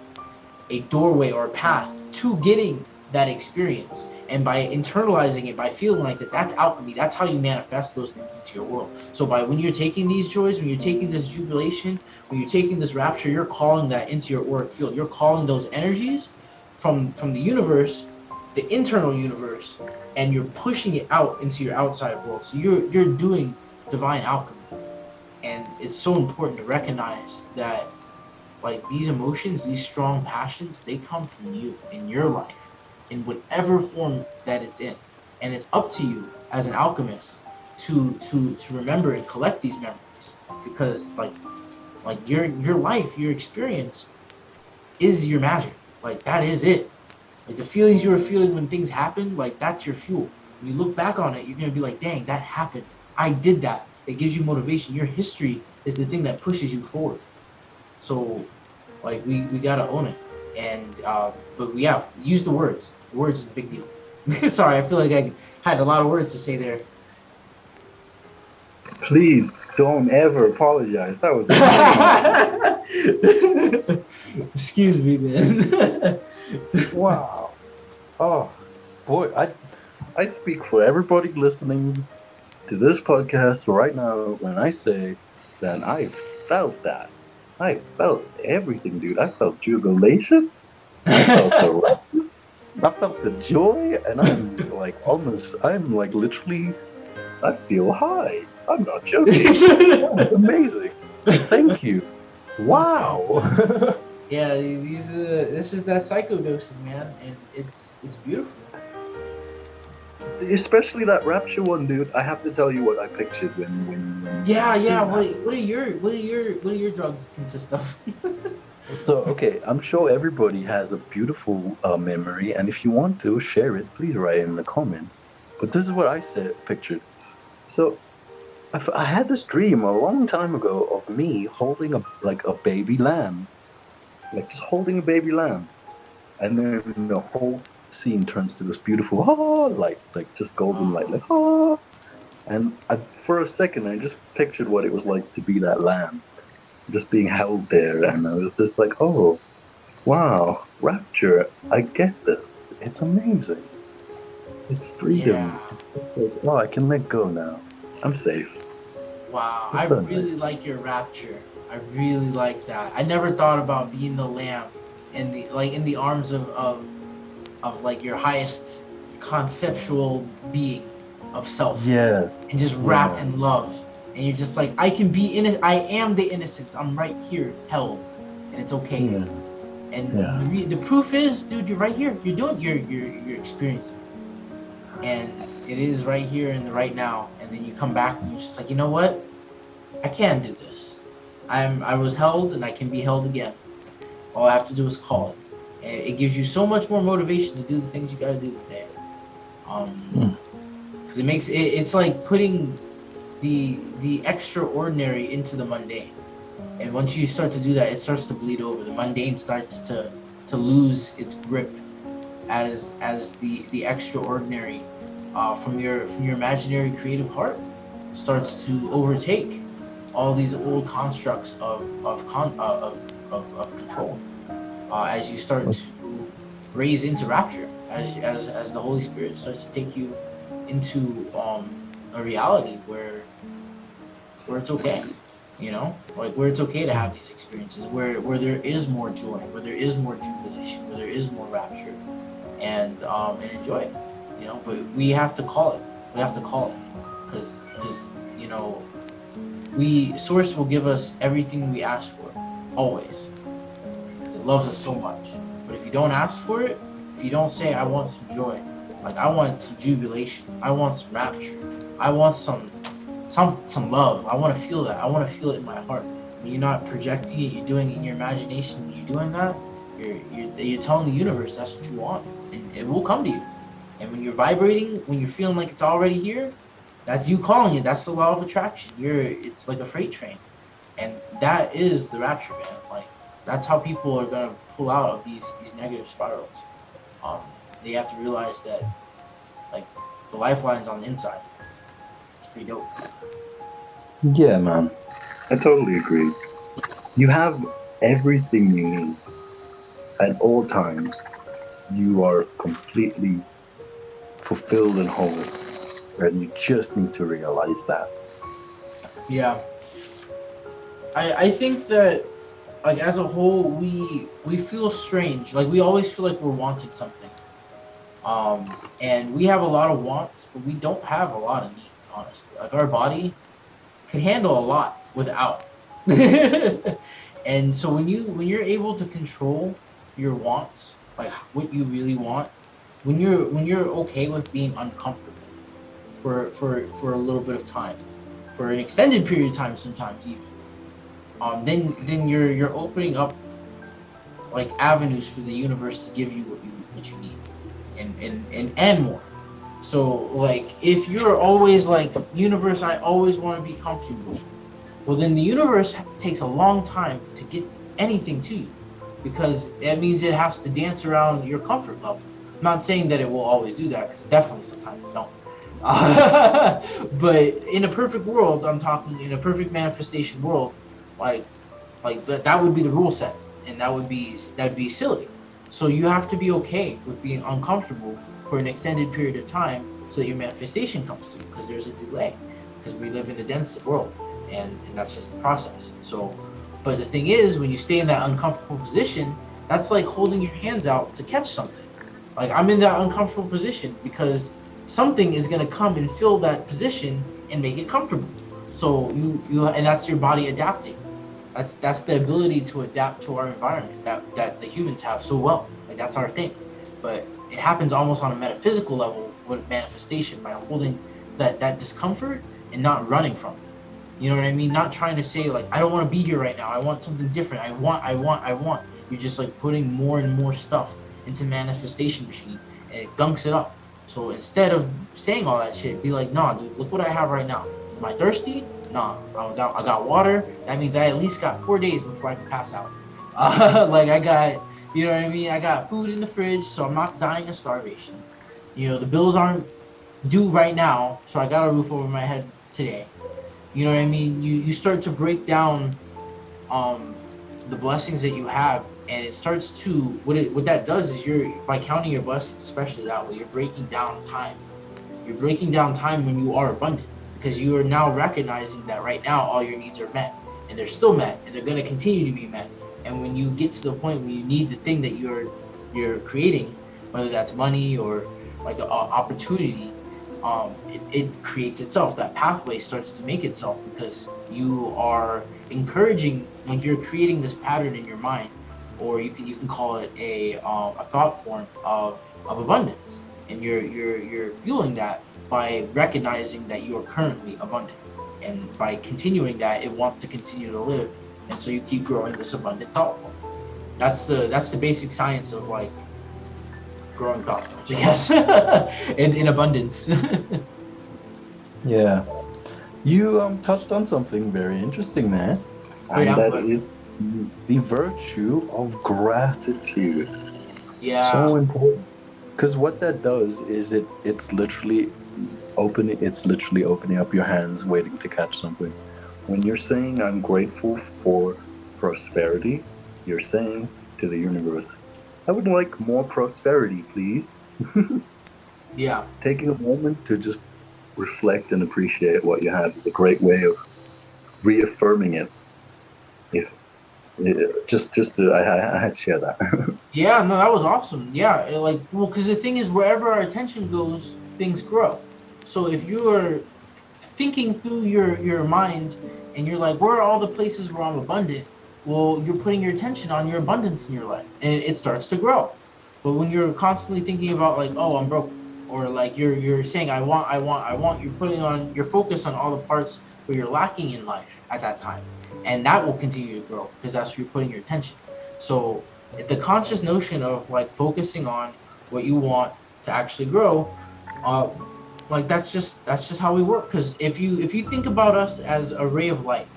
a doorway or a path to getting that experience. And by internalizing it, by feeling like that, that's alchemy. That's how you manifest those things into your world. So when you're taking these joys, when you're taking this jubilation, when you're taking this rapture, you're calling that into your auric field. You're calling those energies from the universe, the internal universe, and you're pushing it out into your outside world. So you're doing divine alchemy. And it's so important to recognize that like these emotions, these strong passions, they come from you in your life, in whatever form that it's in. And it's up to you as an alchemist to remember and collect these memories, because like your life, your experience is your magic. Like that is it. Like the feelings you were feeling when things happen, like that's your fuel. When you look back on it, you're gonna be like, dang, that happened. I did that. It gives you motivation. Your history is the thing that pushes you forward. So, like, we gotta own it. And, but yeah, use the words. The words is a big deal. Sorry, I feel like I had a lot of words to say there. Please don't ever apologize. That was amazing. Excuse me, man. Wow. Oh, boy, I speak for everybody listening to this podcast right now when I say that I felt that. I felt everything, dude. I felt jubilation. I felt the rapture. I felt the joy, and I'm like literally, I feel high. I'm not joking. That was amazing. Thank you. Wow. Yeah, this is that psychodosing, man, and it's beautiful. Especially that rapture one, dude. I have to tell you what I pictured when Yeah. What do your drugs consist of? So, okay, I'm sure everybody has a beautiful memory, and if you want to share it, please write it in the comments. But this is what I pictured. So, I had this dream a long time ago of me holding a baby lamb, like just holding a baby lamb, and then the whole scene turns to this beautiful light, like just golden light, like and for a second I just pictured what it was like to be that lamb, just being held there, and I was just like, oh, wow, rapture, I get this. It's amazing. It's freedom. Yeah. It's like, I can let go now. I'm safe. Wow, What's I up, really man? like your rapture. I really like that. I never thought about being the lamb in the arms of like your highest conceptual being of self, Yeah, and just wrapped yeah, in love. And you're just like, I can be innocent. I am the innocence. I'm right here, held, and it's okay. yeah, And yeah. the proof is, dude, you're right here. You're doing, you're experiencing, and it is right here in the right now. And then you come back and you're just like, you know what? I can do this. I was held, and I can be held again. All I have to do is call it. And it gives you so much more motivation to do the things you got to do today. Mm. Because it makes it's like putting the extraordinary into the mundane. And once you start to do that, it starts to bleed over. The mundane starts to lose its grip as the extraordinary from your imaginary creative heart starts to overtake all these old constructs of control, as you start to raise into rapture, as the Holy Spirit starts to take you into a reality where it's okay, like where it's okay to have these experiences, where there is more joy, where there is more jubilation, where there is more rapture, and enjoy it, But we have to call it. We have to call it, because you know Source will give us everything we ask for, always, because it loves us so much. But if you don't ask for it, if you don't say, I want some joy, like I want some jubilation, I want some rapture, I want some love, I want to feel that, I want to feel it in my heart. When you're not projecting it, you're doing it in your imagination. When you're doing that, you're telling the universe that's what you want, and it will come to you. And when you're vibrating, when you're feeling like it's already here, that's you calling it. That's the law of attraction. It's like a freight train, and that is the rapture, man. Like that's how people are gonna pull out of these negative spirals. They have to realize that, like, the lifeline's on the inside. It's pretty dope. Yeah, man. I totally agree. You have everything you need at all times. You are completely fulfilled and whole, and you just need to realize that. Yeah, I think that, like, as a whole, we feel strange. Like we always feel like we're wanting something. And we have a lot of wants, but we don't have a lot of needs. Honestly, like our body can handle a lot without. And so when you're able to control your wants, like what you really want, when you're okay with being uncomfortable for a little bit of time, for an extended period of time, sometimes even, then you're opening up like avenues for the universe to give you what you need, and more. So like if you're always like, universe, I always want to be comfortable, well then the universe takes a long time to get anything to you, because that means it has to dance around your comfort level. I'm not saying that it will always do that, because definitely sometimes it don't. But in a perfect world, I'm talking in a perfect manifestation world, like that would be the rule set, and that'd be silly. So you have to be okay with being uncomfortable for an extended period of time, so that your manifestation comes through, because there's a delay, because we live in a dense world, and that's just the process. So, but the thing is, when you stay in that uncomfortable position, that's like holding your hands out to catch something. Like I'm in that uncomfortable position because something is going to come and fill that position and make it comfortable. So you and that's your body adapting. That's the ability to adapt to our environment that the humans have so well. Like that's our thing. But it happens almost on a metaphysical level with manifestation, by holding that discomfort and not running from it. You know what I mean? Not trying to say like, I don't want to be here right now. I want something different. I want. You're just like putting more and more stuff into manifestation machine, and it gunks it up. So instead of saying all that shit, be like, nah, dude, look what I have right now. Am I thirsty? Nah, I got water. That means I at least got 4 days before I can pass out. Like I got, you know what I mean? I got food in the fridge, so I'm not dying of starvation. The bills aren't due right now, so I got a roof over my head today. You know what I mean? You start to break down the blessings that you have, and it starts to, what that does is, you're, by counting your blessings, especially that way, you're breaking down time. You're breaking down time when you are abundant, because you are now recognizing that right now all your needs are met, and they're still met, and they're going to continue to be met. And when you get to the point where you need the thing that you're creating, whether that's money or like an opportunity, it creates itself. That pathway starts to make itself because you are encouraging, like you're creating this pattern in your mind, or you can call it a thought form of abundance, and you're fueling that by recognizing that you are currently abundant, and by continuing that, it wants to continue to live, and so you keep growing this abundant thought form. That's the basic science of like growing thought forms, I guess, in abundance. Yeah. You touched on something very interesting there, and that is the virtue of gratitude. Yeah. So important. Because what that does is it's literally opening up your hands, waiting to catch something. When you're saying I'm grateful for prosperity, you're saying to the universe, I would like more prosperity, please. Yeah. Taking a moment to just reflect and appreciate what you have is a great way of reaffirming it. I had to share that. Yeah, no, that was awesome. Yeah, because the thing is, wherever our attention goes, things grow. So if you are thinking through your mind and you're like, where are all the places where I'm abundant? Well, you're putting your attention on your abundance in your life, and it starts to grow. But when you're constantly thinking about like, oh, I'm broke, or like you're saying I want, you're putting on your focus on all the parts where you're lacking in life at that time, and that will continue to grow because that's where you're putting your attention. So the conscious notion of like focusing on what you want to actually grow, like that's just how we work. Because if you think about us as a ray of light,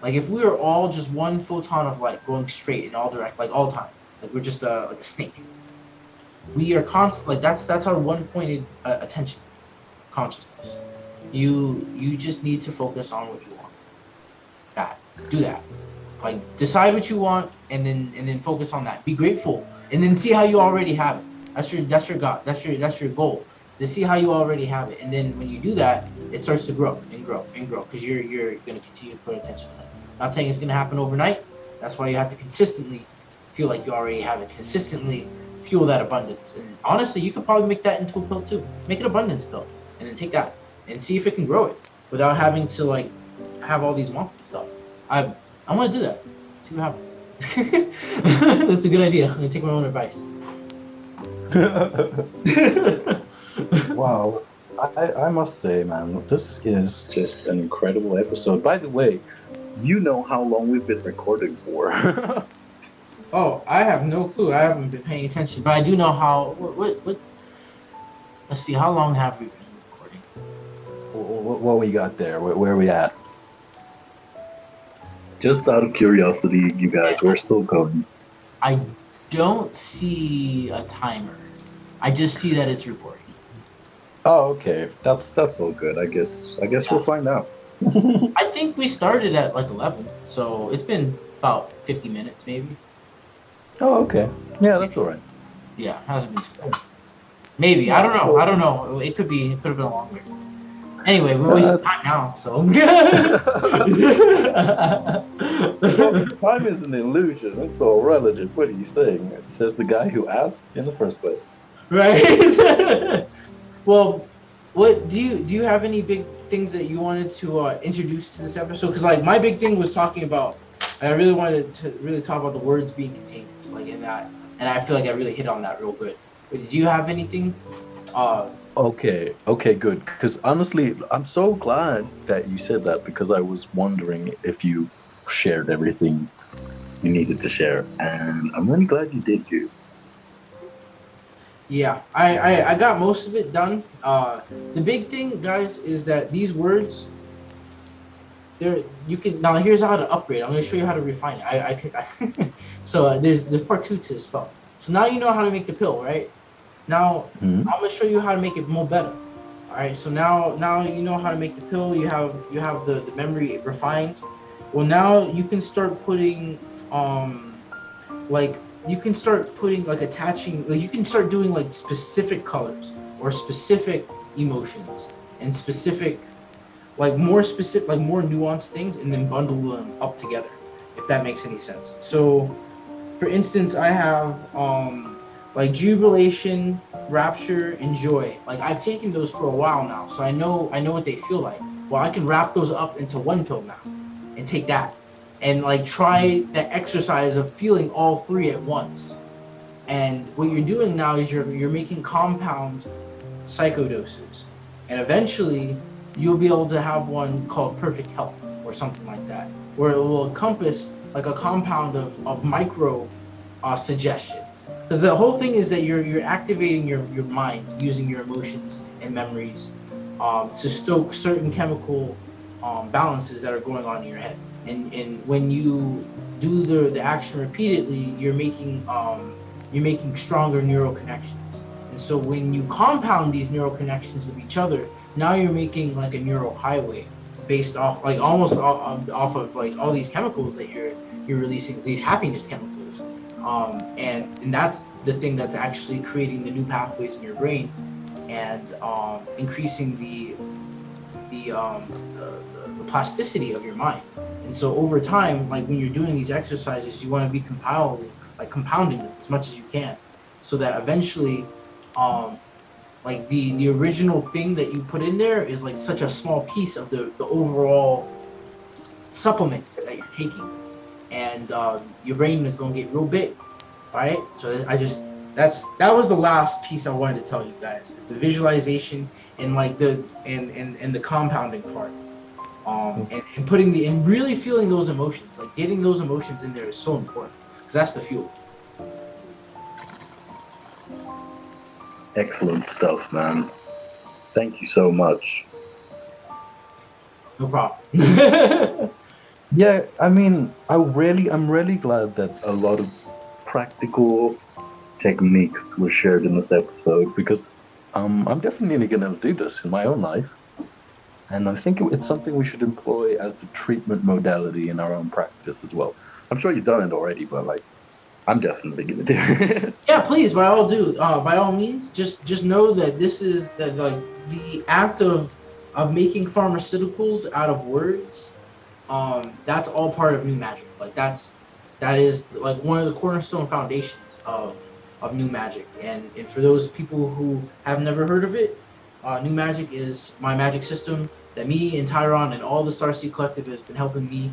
like if we were all just one photon of light going straight in all direct, like all the time, like we're just like a snake. We are constant, like that's our one pointed attention, consciousness. You just need to focus on what you want. Do that. Like decide what you want, and then focus on that. Be grateful, and then see how you already have it. That's your God. That's your goal. To see how you already have it, and then when you do that, it starts to grow and grow and grow because you're going to continue to put attention to it. Not saying it's going to happen overnight. That's why you have to consistently feel like you already have it. Consistently fuel that abundance. And honestly, you could probably make that into a pill too. Make an abundance pill, and then take that and see if it can grow it without having to like have all these wants and stuff. I want to do that. See what happens. That's a good idea. I'm gonna take my own advice. Wow. I must say, man, this is just an incredible episode. By the way, you know how long we've been recording for. Oh, I have no clue. I haven't been paying attention, but I do know how. What? Let's see. How long have we been recording? What we got there? Where are we at? Just out of curiosity, you guys, we're still going. I don't see a timer. I just see that it's recording. Oh, okay. That's all good. I guess we'll find out. I think we started at like 11, so it's been about 50 minutes maybe. Oh, okay. Yeah, that's all right. Yeah, it hasn't been too bad. Maybe. I don't know. It could have been longer. Anyway, we're wasting time now, so. Well, time is an illusion. It's all relative. What are you saying? It says the guy who asked in the first place. Right. Well, what do you have any big things that you wanted to introduce to this episode? Because like my big thing was talking about, I really wanted to really talk about the words being containers, like in that, and I feel like I really hit on that real good. But did you have anything? Okay, good. Because honestly, I'm so glad that you said that because I was wondering if you shared everything you needed to share, and I'm really glad you did, dude. Yeah, I got most of it done. The big thing, guys, is that these words, you can now. Here's how to upgrade. I'm going to show you how to refine it. So there's part 2 to the spell. So now you know how to make the pill, right? Now I'm going to show you how to make it more better. All right. So now you know how to make the pill. You have the memory refined. Well, now you can start putting attaching, like you can start doing like specific colors or specific emotions and specific like more specific, like more nuanced things, and then bundle them up together, if that makes any sense. So, for instance, I have like jubilation, rapture, and joy. Like I've taken those for a while now, so I know what they feel like. Well, I can wrap those up into one pill now, and take that, and like try that exercise of feeling all three at once. And what you're doing now is you're making compound psychodoses, and eventually you'll be able to have one called perfect health or something like that, where it will encompass like a compound of micro suggestions. Because the whole thing is that you're activating your mind using your emotions and memories to stoke certain chemical balances that are going on in your head. And when you do the action repeatedly, you're making stronger neural connections. And so when you compound these neural connections with each other, now you're making like a neural highway based off like almost off of like all these chemicals that you're releasing, these happiness chemicals. And that's the thing that's actually creating the new pathways in your brain and increasing the plasticity of your mind. And so over time, like when you're doing these exercises, you want to be compounding them as much as you can, so that eventually, like the original thing that you put in there is like such a small piece of the overall supplement that you're taking, and your brain is gonna get real big, right? So that was the last piece I wanted to tell you guys. It's the visualization and like the compounding part. And putting and really feeling those emotions, like getting those emotions in there is so important because that's the fuel. Excellent stuff, man. Thank you so much. No problem. Yeah, I mean, I'm really glad that a lot of practical techniques were shared in this episode because I'm definitely gonna do this in my own life, and I think it's something we should employ as the treatment modality in our own practice as well. I'm sure you've done it already, but like, I'm definitely gonna do it. Yeah, please, by all means, just know that this is that like the act of making pharmaceuticals out of words. That's all part of new magic. Like that is like one of the cornerstone foundations of new magic. And for those people who have never heard of it, new magic is my magic system that me and Tyron and all the Starseed Collective has been helping me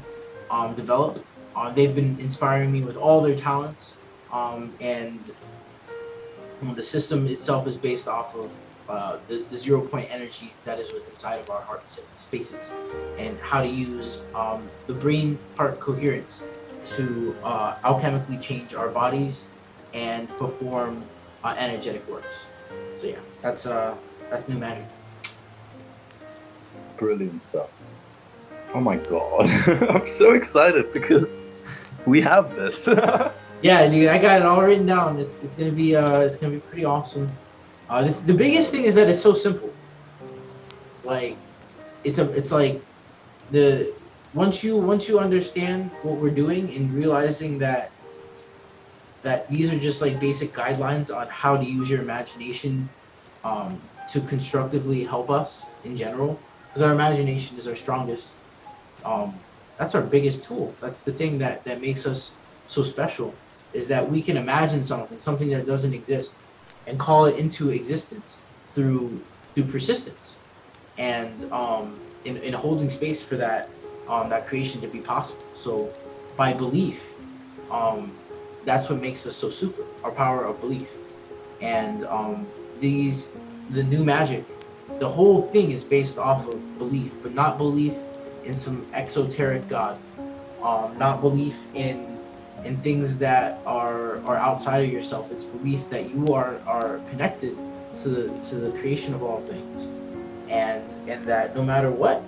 develop. They've been inspiring me with all their talents, and the system itself is based off of the 0 point energy that is within inside of our heart spaces, and how to use the brain heart coherence to alchemically change our bodies and perform energetic works. So yeah, that's new magic. Brilliant stuff. Oh my god, I'm so excited because we have this. Yeah, dude, I got it all written down. It's gonna be pretty awesome. The biggest thing is that it's so simple. Like, it's like the once you understand what we're doing and realizing that these are just like basic guidelines on how to use your imagination to constructively help us in general, because our imagination is our strongest. That's our biggest tool. That's the thing that makes us so special, is that we can imagine something that doesn't exist, and call it into existence through persistence, and in holding space for that creation to be possible. So by belief, that's what makes us so super. Our power of belief, and the new magic, the whole thing is based off of belief, but not belief in some exoteric god, not belief in things that are outside of yourself. It's belief that you are connected to the creation of all things, and that no matter what,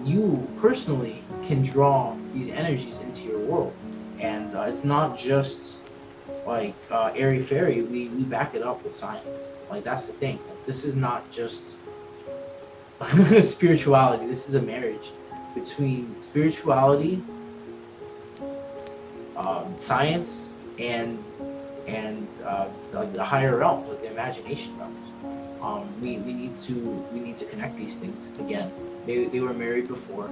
you personally can draw these energies into your world. And it's not just like airy fairy. We back it up with science. Like, that's the thing. Like, this is not just spirituality. This is a marriage between spirituality, science, and like the higher realms, like the imagination realms. We need to connect these things again. They were married before,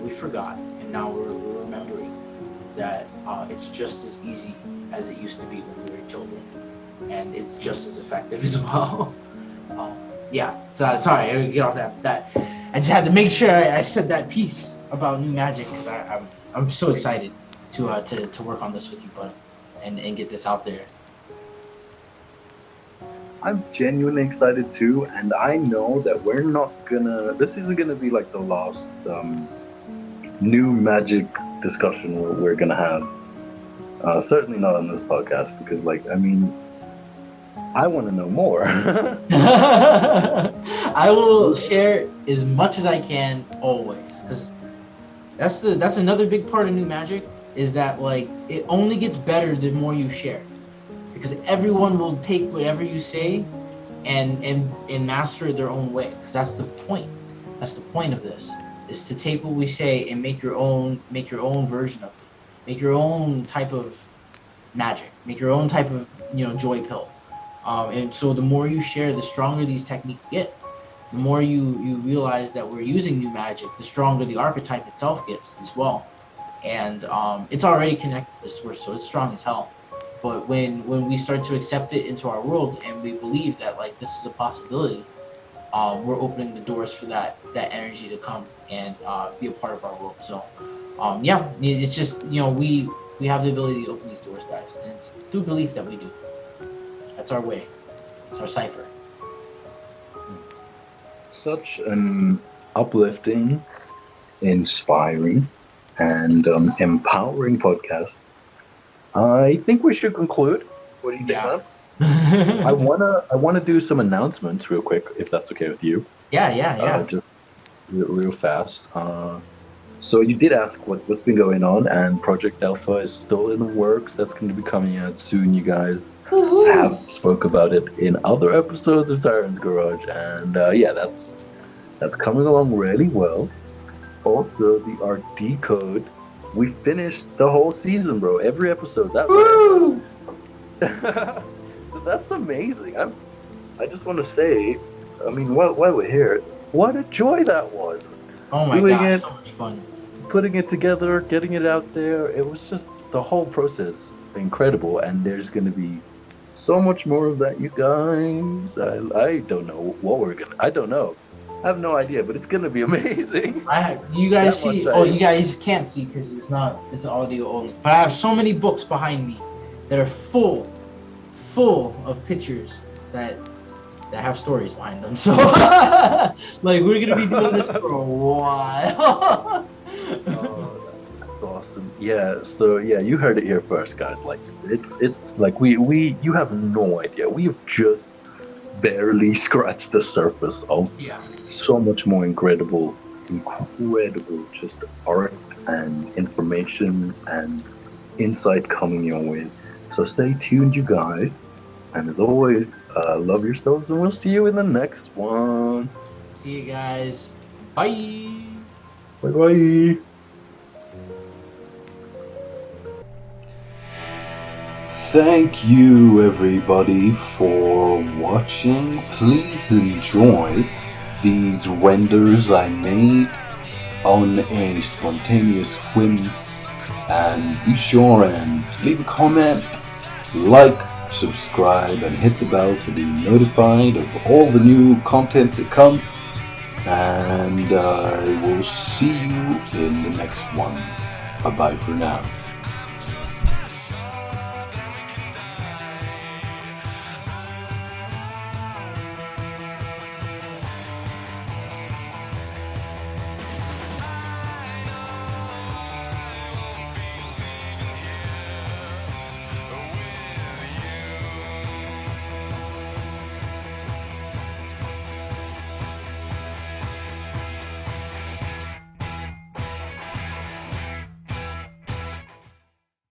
we forgot, and now we're remembering that it's just as easy as it used to be when we were children, and it's just as effective as well. Yeah. So, sorry, I get off that. I just had to make sure I said that piece about new magic because I'm so excited to work on this with you, bud, and get this out there. I'm genuinely excited too, and I know that this isn't gonna be like the last new magic discussion we're gonna have. Certainly not on this podcast, because I want to know more. I will share as much as I can always, because that's another big part of new magic, is that like it only gets better the more you share, because everyone will take whatever you say and master it their own way, because that's the point. That's the point of this, is to take what we say and make your own version of it, make your own type of magic, make your own type of joy pill. And so the more you share, the stronger these techniques get. The more you realize that we're using new magic, the stronger the archetype itself gets as well. And it's already connected to source, so it's strong as hell. But when we start to accept it into our world and we believe that like this is a possibility, we're opening the doors for that energy to come and be a part of our world. So yeah, it's just we have the ability to open these doors, guys, and it's through belief that we do. That's our way. It's our cipher. Such an uplifting, inspiring, and empowering podcast. I think we should conclude. What do you think, man? I wanna do some announcements real quick, if that's okay with you. Yeah. Just real fast. So you did ask what's been going on, and Project Alpha is still in the works. That's going to be coming out soon, you guys. I have spoke about it in other episodes of Tyron's Garage, and yeah, that's coming along really well. Also, the Art Decode, we finished the whole season, bro. Every episode that way. So that's amazing. I just want to say, while we're here, what a joy that was. Oh my god, so much fun. Putting it together, getting it out there, it was just the whole process incredible, and there's going to be so much more of that, you guys. I don't know I don't know. I have no idea, but it's going to be amazing. You guys see, you guys can't see because it's audio only, but I have so many books behind me that are full of pictures that have stories behind them. So like we're gonna be doing this for a while. Oh, that's awesome. Yeah, so yeah, you heard it here first, guys. Like it's like you have no idea. We've just barely scratched the surface of so much more incredible just art and information and insight coming your way. So stay tuned, you guys. And as always, love yourselves, and we'll see you in the next one. See you guys. Bye. Bye. Thank you, everybody, for watching. Please enjoy these renders I made on a spontaneous whim. And be sure and leave a comment, like, subscribe, and hit the bell to be notified of all the new content to come. And I will see you in the next one. Bye-bye for now.